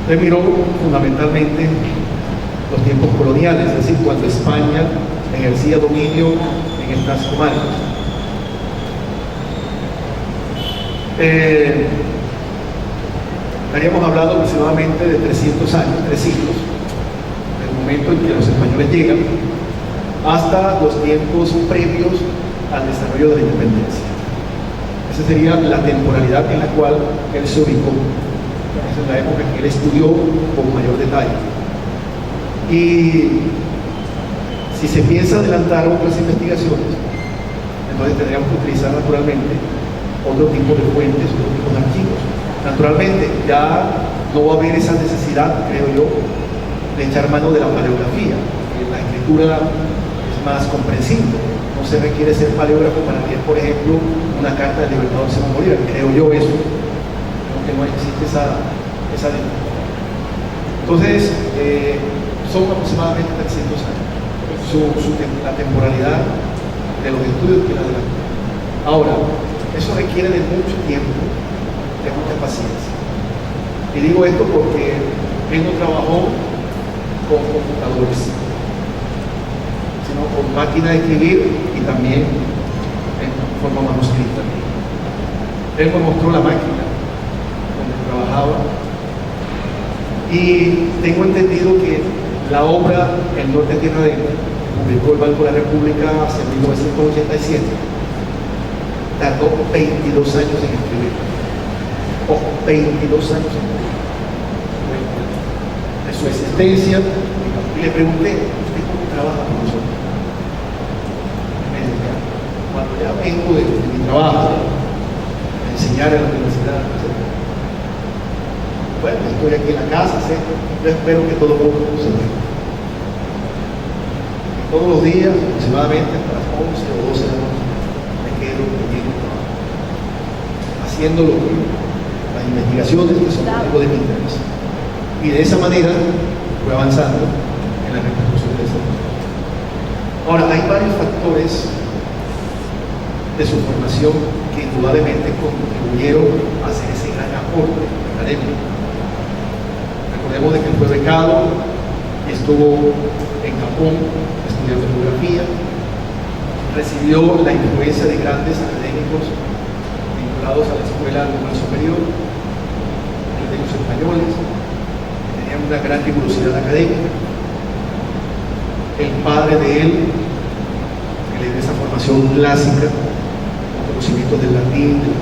Él miró fundamentalmente los tiempos coloniales, es decir, cuando España ejercía dominio en estas comarcas. Estaríamos hablando aproximadamente de 300 años, 3 siglos, del momento en que los españoles llegan hasta los tiempos previos al desarrollo de la independencia. Esa sería la temporalidad en la cual él se ubicó. Esa es la época en que él estudió con mayor detalle. Y si Si se piensa adelantar otras investigaciones, entonces tendríamos que utilizar naturalmente otro tipo de fuentes, otro tipo de archivos. Naturalmente, ya no va a haber esa necesidad, creo yo, de echar mano de la paleografía. La escritura es más comprensible. No se requiere ser paleógrafo para leer, por ejemplo, una carta del Libertador Simón Bolívar. Creo yo eso. Creo que no existe esa dificultad. Entonces, son aproximadamente 300 años. La temporalidad de los estudios que la adelantan. Ahora, eso requiere de mucho tiempo, de mucha paciencia. Y digo esto porque él no trabajó con computadores, sino con máquina de escribir y también en forma manuscrita. Él me mostró la máquina donde trabajaba y tengo entendido que la obra El Norte Tierra Adentro, que publicó el Banco de la República hacia 1987, tardó 22 años en escribir. Ojo, 22 años en escribir. De su existencia, y le pregunté, ¿usted cómo trabaja, profesor? Me decía, cuando ya vengo de mi trabajo, de enseñar en la universidad, etc. Bueno, estoy aquí en la casa, ¿sí? Yo espero que todo el mundo se vea. Todos los días, aproximadamente hasta las 11 o 12 de la noche, me quedo leyendo trabajo, haciendo las investigaciones que son algo de mi interés. Y de esa manera fue avanzando en la reconstrucción de esa cosa. Ahora, hay varios factores de su formación que indudablemente contribuyeron a hacer ese gran aporte académico. Recordemos de que fue becado y estuvo en Japón estudiando geografía, recibió la influencia de grandes académicos vinculados a la Escuela Normal Superior, académicos españoles, que tenían una gran rigurosidad académica. El padre de él, que le dio esa formación clásica, con conocimientos del latín, del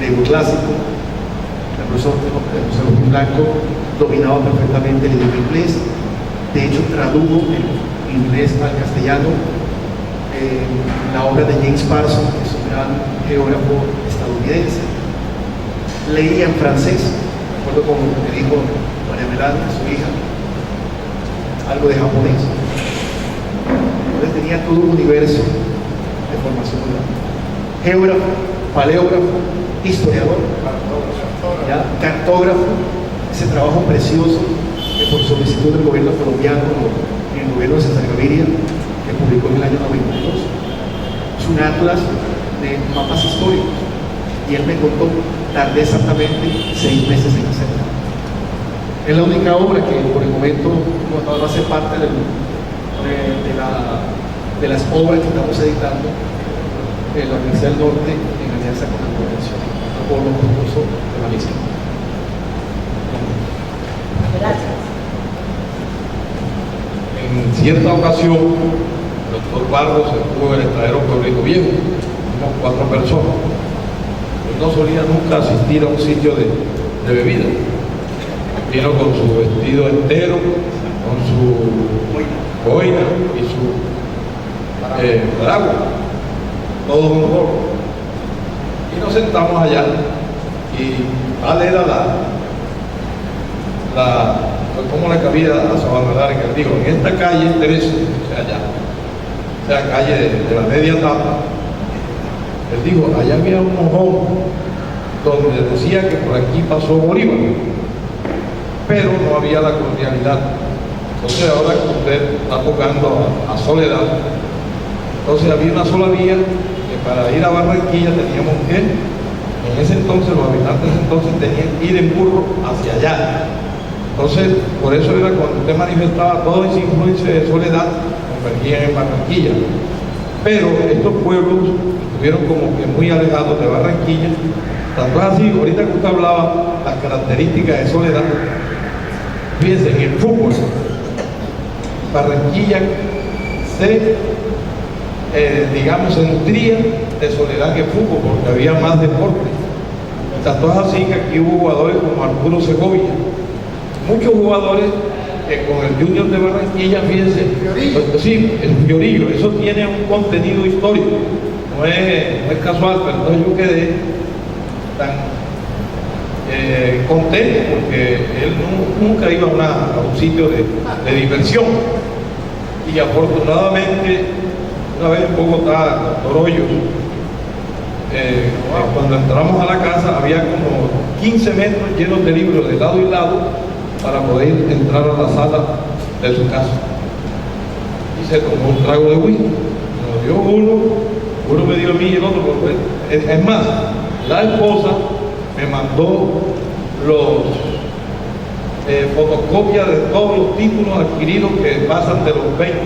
griego clásico, el profesor José Agustín Blanco dominaba perfectamente el idioma inglés. De hecho, tradujo el inglés al castellano la obra de James Parsons, que es un gran geógrafo estadounidense. Leía en francés, de acuerdo con lo que dijo María Melania, su hija, algo de japonés. Entonces tenía todo un universo de formación. Geógrafo, paleógrafo, historiador, cartógrafo, ese trabajo precioso que por solicitud del gobierno colombiano y el gobierno de César Gaviria, que publicó en el año 92, es un atlas de mapas históricos. Y él me contó, tardé exactamente 6 meses en hacerlo. Es la única obra que por el momento va a ser parte de las obras que estamos editando en la Universidad del Norte en alianza con la Convención, por los concursos de la misma. Gracias. En cierta ocasión, el doctor Barros estuvo en el extranjero Pueblito Viejo, unos 4 personas. Él no solía nunca asistir a un sitio de bebida. Vino con su vestido entero, con su boina y su paraguas, todo un rol. Y nos sentamos allá y tal era cómo le cabía a Sabana Larga. Digo, en esta calle 13, o sea, calle de la media tapa, él dijo, allá había un mojón donde decía que por aquí pasó Bolívar, pero no había la cordialidad. Entonces ahora que usted está tocando a Soledad, entonces había una sola vía que para ir a Barranquilla teníamos que, en ese entonces, los habitantes entonces tenían que ir en burro hacia allá. Entonces, por eso era cuando usted manifestaba toda esa influencia de Soledad, convergían en Barranquilla. Pero estos pueblos estuvieron como que muy alejados de Barranquilla. Tanto es así, ahorita que usted hablaba las características de Soledad, fíjense, en el fútbol, Barranquilla se nutría de Soledad en el fútbol, porque había más deporte. Tanto es así que aquí hubo jugadores como Arturo Segovia, muchos jugadores con el Junior de Barranquilla, fíjense, sí, el Fiorillo, eso tiene un contenido histórico, no es casual, pero entonces yo quedé tan contento porque él nunca iba a un sitio de diversión, y afortunadamente una vez en Bogotá, Torollos, cuando entramos a la casa había como 15 metros llenos de libros de lado y lado para poder entrar a la sala de su casa, y se tomó un trago de whisky, nos dio uno me dio a mí y el otro, es más, la esposa me mandó los fotocopias de todos los títulos adquiridos que pasan de los 20.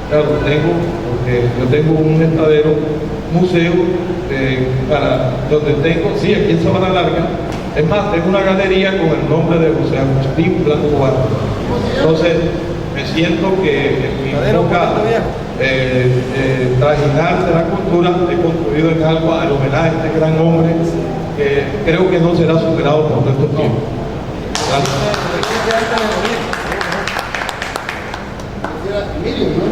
Claro, tengo, porque yo tengo un estadero, museo, para donde tengo, sí, aquí en Sabana Larga, es más, tengo una galería con el nombre de José Agustín Blanco Barro. Entonces, me siento que en mi época trajinar de la cultura he construido en algo al homenaje a este gran hombre que creo que no será superado por estos tiempos. Gracias. Miriam, ¿no?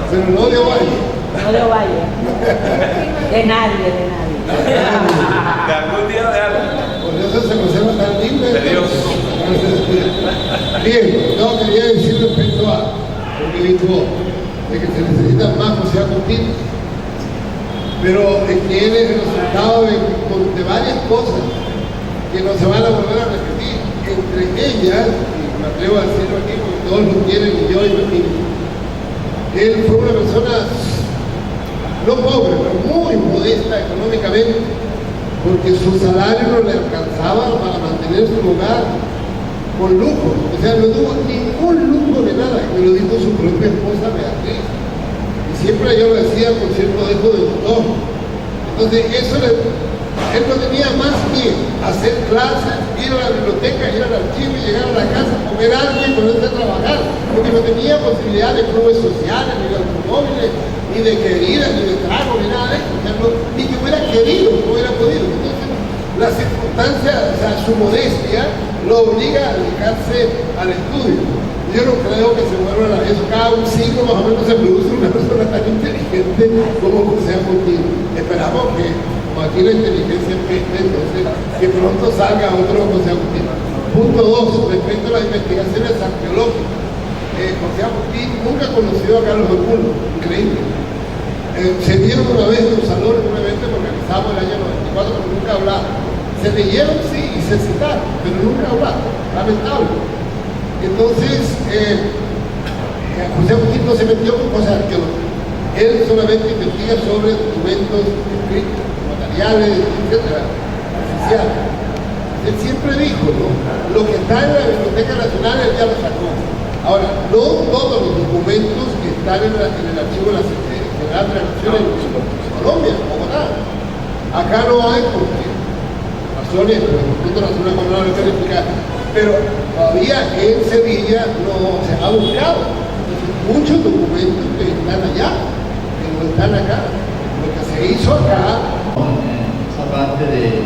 Pero no de Ovalle. No de Ovalle. De nadie. De algún día de algo. Por eso se conserva tan libre. De Dios. Bien, no quería decir respecto a lo que dijo de que se necesita más José Agustín, pero es que él es el resultado de varias cosas que no se van a volver a repetir. Entre ellas, y me atrevo a decirlo aquí porque todos lo quieren y yo imagino, él fue una persona no pobre, pero muy modesta económicamente, porque su salario no le alcanzaba para mantener su hogar con lujo. O sea, no tuvo ningún lujo de nada, me lo dijo su propia esposa Beatriz. Y siempre yo lo decía con cierto dejo de doctor. Entonces, él no tenía más que hacer clases, ir a la biblioteca, ir al archivo y llegar a la casa, comer algo y ponerse a trabajar, porque no tenía posibilidad de clubes sociales, ni de automóviles, ni de queridas, ni de trago, ni nada de eso. O sea, ni que hubiera querido, no hubiera podido. Entonces, las circunstancias, o sea, su modestia lo obliga a dedicarse al estudio. Yo no creo que se vuelva a eso. Cada un siglo más o menos se produce una persona tan inteligente como José Agustín. Esperamos que, como aquí la inteligencia peste, entonces que pronto salga otro José Agustín. Punto 2, respecto a las investigaciones arqueológicas. José Agustín nunca conoció a Carlos del Mundo, increíble. Se vieron una vez en un salón, en un evento que organizamos el año 94, pero nunca hablaron. Se leyeron, sí, y se citaron, pero nunca hablaron. Lamentable. Entonces, José Agustín no se metió con cosas arqueológicas. Él solamente investiga sobre documentos escritos, materiales, etcétera, oficiales. Él siempre dijo, ¿no? Lo que está en la Biblioteca Nacional él ya lo sacó. Ahora, no todos los documentos que están en el archivo de la General de las Naciones en Colombia, en Bogotá. Acá no hay porque razones, por el Instituto Nacional Manual de Verificar, pero todavía en Sevilla no se ha buscado. Entonces, muchos documentos que están allá, que no están acá. Lo que se hizo acá. Esa parte de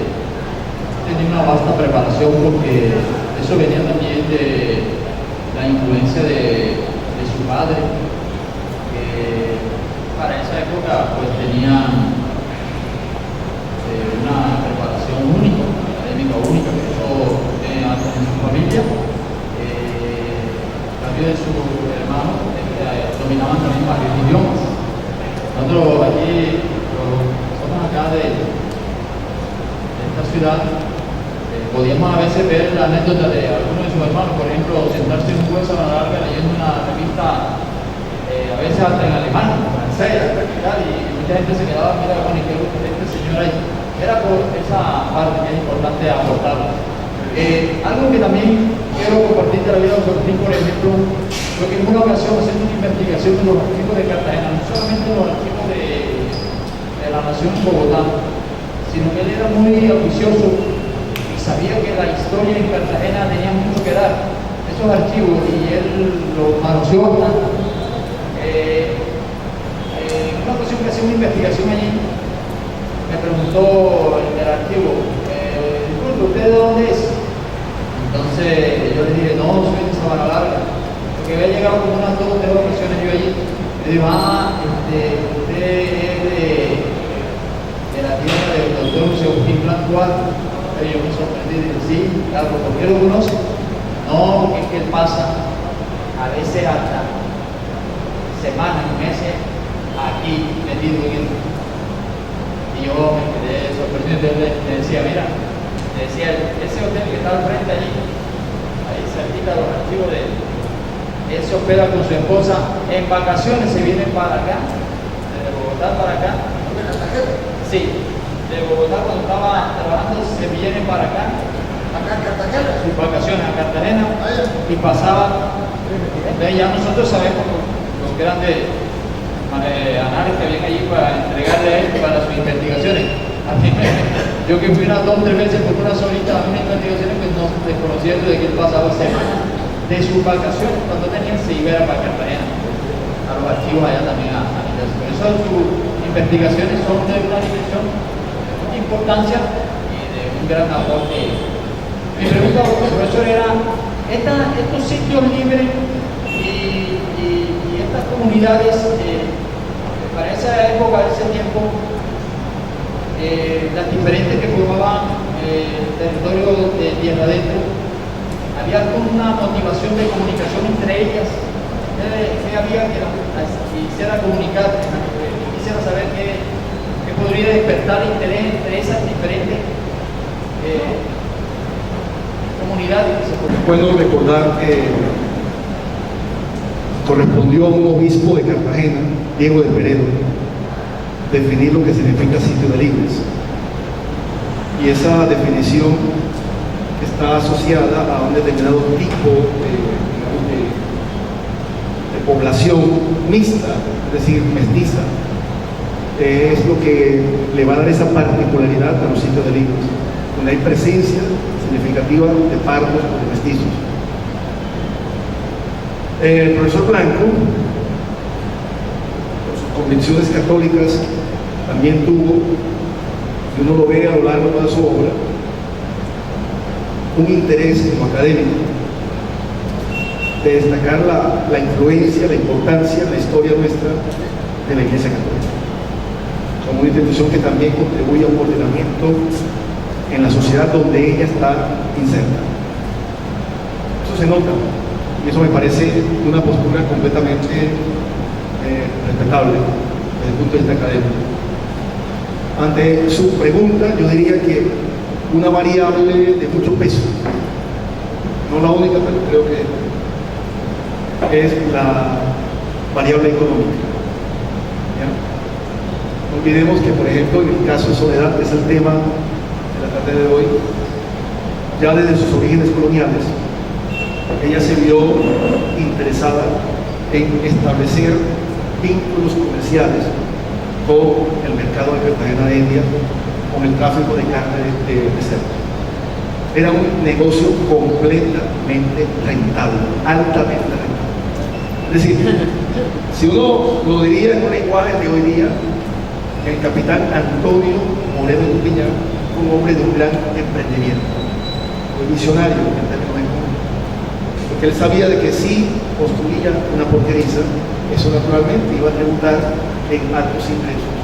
tener una vasta preparación, porque eso venía también de la influencia de su padre, que para esa época pues tenían una preparación única, académica única, que eso en su familia. También de sus hermanos dominaban también varios idiomas. Nosotros aquí, somos acá de esta ciudad, podíamos a veces ver la anécdota de algunos de sus hermanos, por ejemplo, sentarse en un juez a la larga leyendo una revista, a veces hasta en alemán, francés, y mucha gente se quedaba, mira, bueno, ¿y qué este señor ahí? Era por esa parte que es importante aportar. Algo que también quiero compartir de la vida de Agustín, por ejemplo, lo que en una ocasión haciendo una investigación de los archivos de Cartagena, no solamente los archivos de la Nación en Bogotá, sino que él era muy ambicioso y sabía que la historia en Cartagena tenía mucho que dar. Esos archivos, y él los manoseó bastante. En una ocasión que hacía una investigación allí, me preguntó el del archivo, disculpe, ¿usted de dónde es? Entonces yo le dije, no, soy de Sabana Larga, porque había llegado como unas 2 o 3 ocasiones yo allí. Me dijo, usted es de la tierra del doctor José Agustín Blanco Alto. Y yo me sorprendí y dije, sí, claro, ¿por qué lo conoce? No, porque es que él pasa a veces hasta semanas y meses aquí metido en esto. Y yo me quedé sorprendido. Le decía, mira, ese hotel que está al frente allí, ahí cerquita de los archivos de él, se hospeda con su esposa en vacaciones, se vienen para acá, desde Bogotá para acá. Sí, de Bogotá cuando estaba trabajando se vienen para acá. Acá en Cartagena. Sus vacaciones a Cartagena y pasaba. Entonces ya nosotros sabemos los grandes análisis que habían allí para entregarle a él para sus investigaciones. Yo que fui unas 2 o 3 veces por unas horitas a unas investigaciones que no desconociendo de que él pasaba semanas de sus vacaciones cuando tenían se iba para Cartagena, a los archivos allá también a Por eso sus investigaciones son de una dimensión de importancia y de un gran aporte. Mi pregunta, profesor, era estos sitios libres y estas comunidades para esa época, ese tiempo, las diferentes que formaban el territorio de tierra adentro, había como una motivación de comunicación entre ellas. ¿Qué había que quisiera comunicar? Quisiera saber qué podría despertar interés entre esas diferentes comunidades que se formaban. Puedo recordar que correspondió a un obispo de Cartagena, Diego de Peredo, definir lo que significa sitio de libres. Y esa definición está asociada a un determinado tipo de población mixta, es decir, mestiza. Es lo que le va a dar esa particularidad a los sitios de libres, donde hay presencia significativa de pardos o de mestizos. El profesor Blanco, por sus convicciones católicas, también tuvo, si uno lo ve a lo largo de toda su obra, un interés en lo académico, de destacar la influencia, la importancia, la historia nuestra de la Iglesia Católica, como una institución que también contribuye a un ordenamiento en la sociedad donde ella está inserta. Eso se nota, y eso me parece una postura completamente respetable desde el punto de vista académico. Ante su pregunta, yo diría que una variable de mucho peso, no la única, pero creo que es la variable económica. ¿Ya? No olvidemos que, por ejemplo, en el caso de Soledad, que es el tema de la tarde de hoy, ya desde sus orígenes coloniales, ella se vio interesada en establecer vínculos comerciales con el mercado de Cartagena de India, con el tráfico de carne de cerdo. Era un negocio completamente rentable, altamente rentable. Es decir, si uno lo diría en un lenguaje de hoy día, el capitán Antonio Moreno Dupiñán fue un hombre de un gran emprendimiento, un visionario en términos económicos, porque él sabía de que si construía una porqueriza, eso naturalmente iba a tributar en altos ingresos.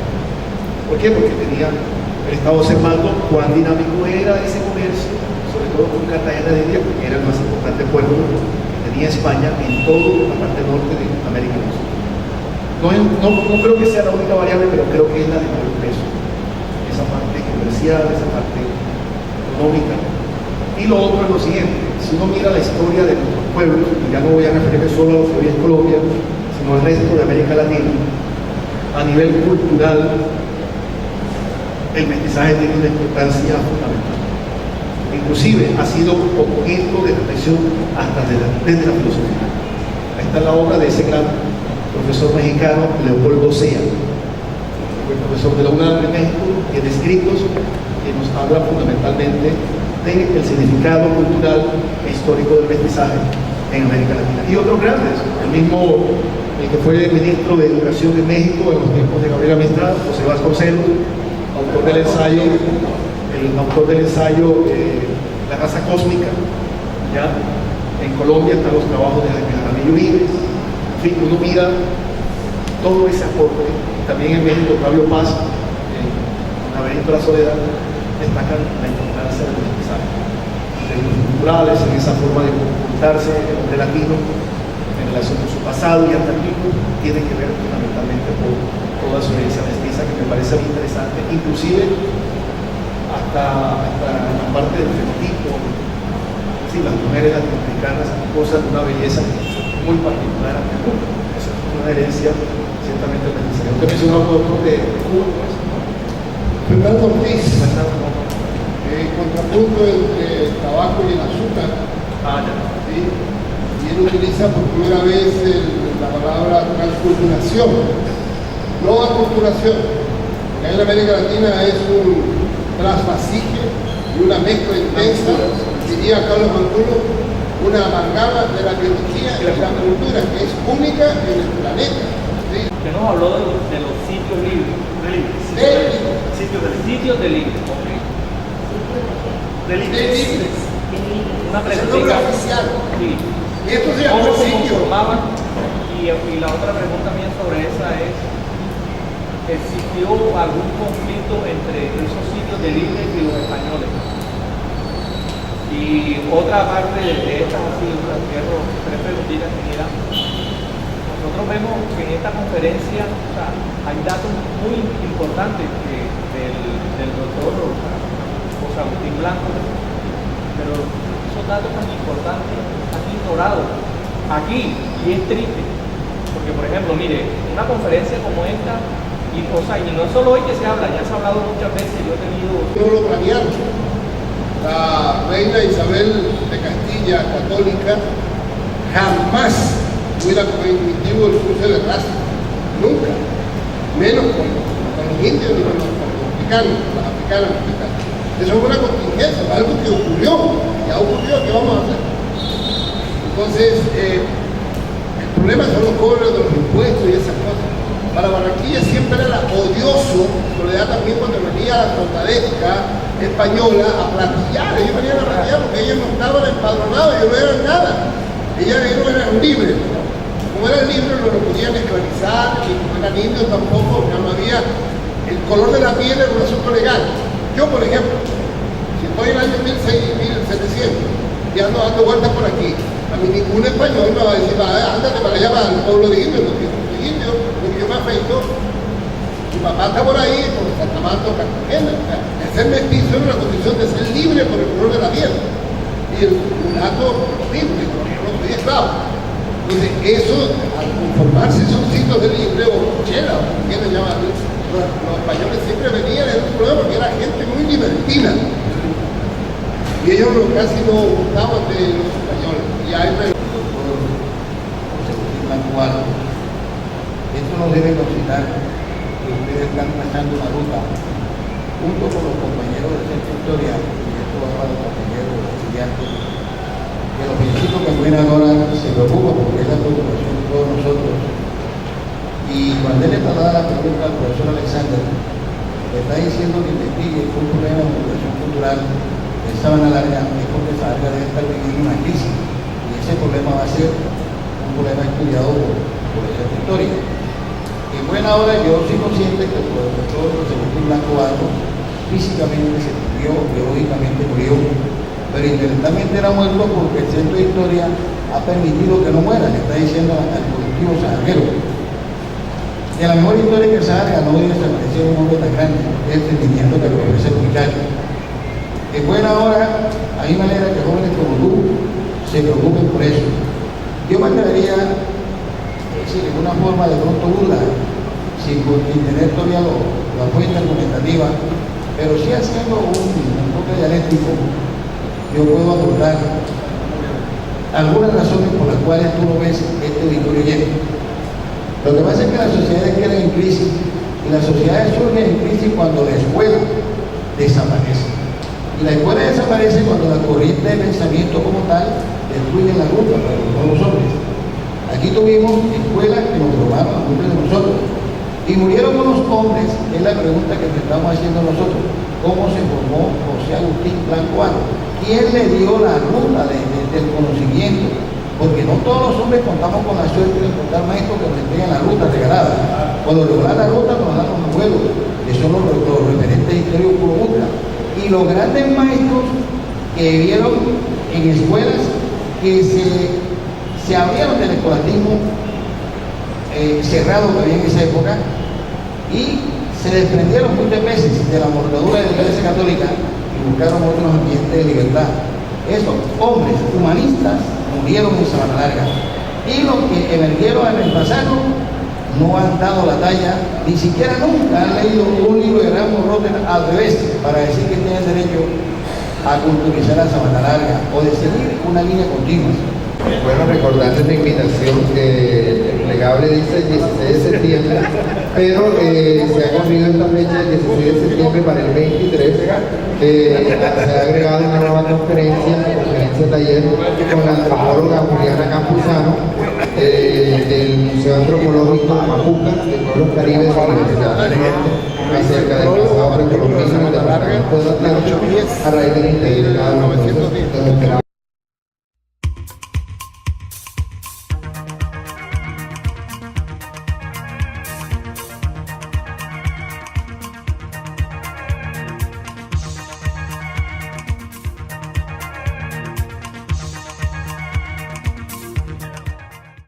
¿Por qué? Porque tenía el estado observando cuán dinámico era ese comercio, sobre todo con Cartagena de India, porque era el más importante puerto que tenía España en toda la parte norte de América del Sur. No creo que sea la única variable, pero creo que es la de mayor peso. Esa parte comercial, esa parte económica. Y lo otro es lo siguiente: si uno mira la historia de nuestros pueblos, y ya no voy a referirme solo a lo que hoy es Colombia, sino al resto de América Latina, a nivel cultural, el mestizaje tiene una importancia fundamental. Inclusive ha sido objeto de reflexión hasta desde la filosofía. Ahí está la obra de ese gran profesor mexicano, Leopoldo Sea, fue profesor de la UNAM de México, tiene escritos que nos hablan fundamentalmente del significado cultural e histórico del mestizaje en América Latina. Y otros grandes, el que fue ministro de Educación de México en los tiempos de Gabriela Mistral, José Vasconcelos, autor del ensayo La raza cósmica, ¿ya? En Colombia están los trabajos de Jaime Jaramillo Vives, en fin, uno mira todo ese aporte. También en México, Octavio Paz, en Laberinto de la Soledad, destacan la importancia de los mensajes, de los culturales, en esa forma de comportarse el hombre latino en relación con su pasado y artículo, tiene que ver fundamentalmente con toda su herencia mestiza, que me parece muy interesante, inclusive hasta la parte del fenotipo, sí, las mujeres latinoamericanas gozan de una belleza muy particular ante el mundo. Esa es una herencia ciertamente necesaria. Usted mencionó un autor de Cuba, ¿no? Fernando Ortiz, contrapunto entre el tabaco y el azúcar. ¿Sí? Y él utiliza por primera vez la palabra transculturación, no aculturación. Acá en América Latina es un trasvasije y una mezcla intensa, diría Carlos Manculo, una amalgama de la biología y la cultura que es única en el planeta. ¿Sí? Que nos habló de los sitios libres. Sitios de libres. Okay. Una pregunta. Sí. Esto se llama ¿Cómo se sitio. conformaban? Y la otra pregunta mía sobre esa es, ¿existió algún conflicto entre esos sitios de libres y los españoles? Y otra parte de estas, así, cierro tres preguntitas que quedan. Nosotros vemos que en esta conferencia, o sea, hay datos muy importantes del doctor José Agustín Blanco, pero esos datos tan importantes están ignorados aquí, y es triste, porque por ejemplo, mire, una conferencia como esta, y no es solo hoy que se habla, ya se ha hablado muchas veces, yo he tenido... No lo planearon. La reina Isabel de Castilla, católica, jamás hubiera permitido el cruce de raza, nunca, menos con los indios ni con los africanos, las africanas mexicanas. Eso fue una contingencia, algo que ocurrió, ya ocurrió, ¿qué vamos a hacer? Entonces, el problema son los cobros de los impuestos y esas cosas. Para Barranquilla siempre era odioso, Soledad también cuando venía la trontadesca española a platillar, ellos venían a platillar porque ellos no estaban empadronados, ellos no eran nada, ellos no eran libres. Como eran libres no lo podían esclavizar, y como eran indios tampoco, ya no había, el color de la piel era un asunto legal. Yo, por ejemplo, si estoy en el año 1700 y ando dando vueltas por aquí, a mí ningún español me va a decir, ándate para allá, para el pueblo de indios, porque soy indio, porque yo me afeito, mi papá está por ahí, por Santa Marta, Cartagena. El ser mestizo era una condición de ser libre por el color de la piel. Y el mulato libre, porque yo no soy esclavo. Entonces, eso, al conformarse esos sitios de libre o cochera, o como quieran llamar, los españoles siempre venían, era un problema porque era gente muy libertina. Y ellos casi no gustaban de los españoles. Y hay esto nos debe considerar que ustedes están trazando una ruta junto con los compañeros del centro historia, y esto va para los compañeros estudiantes, que los principios que buena ahora se preocupan porque es la preocupación de todos nosotros. Y cuando él le traslada la pregunta al profesor Alexander, le está diciendo que investigue un problema de educación cultural en Sabana Larga, es porque Sabana Larga debe estar viviendo una crisis, y ese problema va a ser un problema estudiado por el centro historia. En buena hora yo soy consciente que el profesor José Agustín Blanco Barros físicamente se murió, biológicamente murió, pero intelectualmente era muerto porque el centro de historia ha permitido que no muera, le está diciendo al colectivo saharguero. De la mejor historia que Saharga no debe desaparecer un hombre tan grande, el entendimiento que lo ofrece el muchacho. En buena hora hay manera que jóvenes como tú se preocupen por eso. Yo me atrevería de alguna forma de pronto burla, sin tener todavía la fuente argumentativa, pero sí haciendo un toque dialéctico, yo puedo abordar algunas razones por las cuales tú no ves este auditorio lleno. Lo que pasa es que las sociedades quedan en crisis, y las sociedades surgen en crisis cuando la escuela desaparece. Y la escuela desaparece cuando la corriente de pensamiento como tal destruye la ruta para los nuevos hombres. Aquí tuvimos escuelas que nos robaron a muchos de nosotros y murieron unos hombres. Es la pregunta que nos estamos haciendo nosotros: ¿cómo se formó José Agustín Blanco Barros? ¿Quién le dio la ruta de del conocimiento, porque no todos los hombres contamos con la suerte de encontrar maestros que nos entreguen la ruta regalada. Cuando lograr la ruta nos dan los abuelos, que son los referentes históricos por Buca. Y los grandes maestros que vivieron en escuelas que se abrieron del escolatismo cerrado que había en esa época y se desprendieron muchas veces de la mortadura de la Iglesia Católica y buscaron otros ambientes de libertad. Esos hombres humanistas murieron en Sabana Larga y los que emergieron a reemplazarlo no han dado la talla, ni siquiera nunca han leído un libro de Ramón Rotten al revés para decir que tienen derecho a culturizar a Sabana Larga o de seguir una línea continua. Bueno, recordarles la invitación que el plegable dice el 16 de septiembre, pero se ha corrido esta fecha el 16 de septiembre para el 23. Se ha agregado una nueva conferencia taller con la antropóloga Juliana Campuzano del Museo Antropológico Mapuca de Pueblos Caribes de la Universidad del Norte acerca del pasado precolombino y del departamento de Atlántico a raíz de la integridad de los procesos.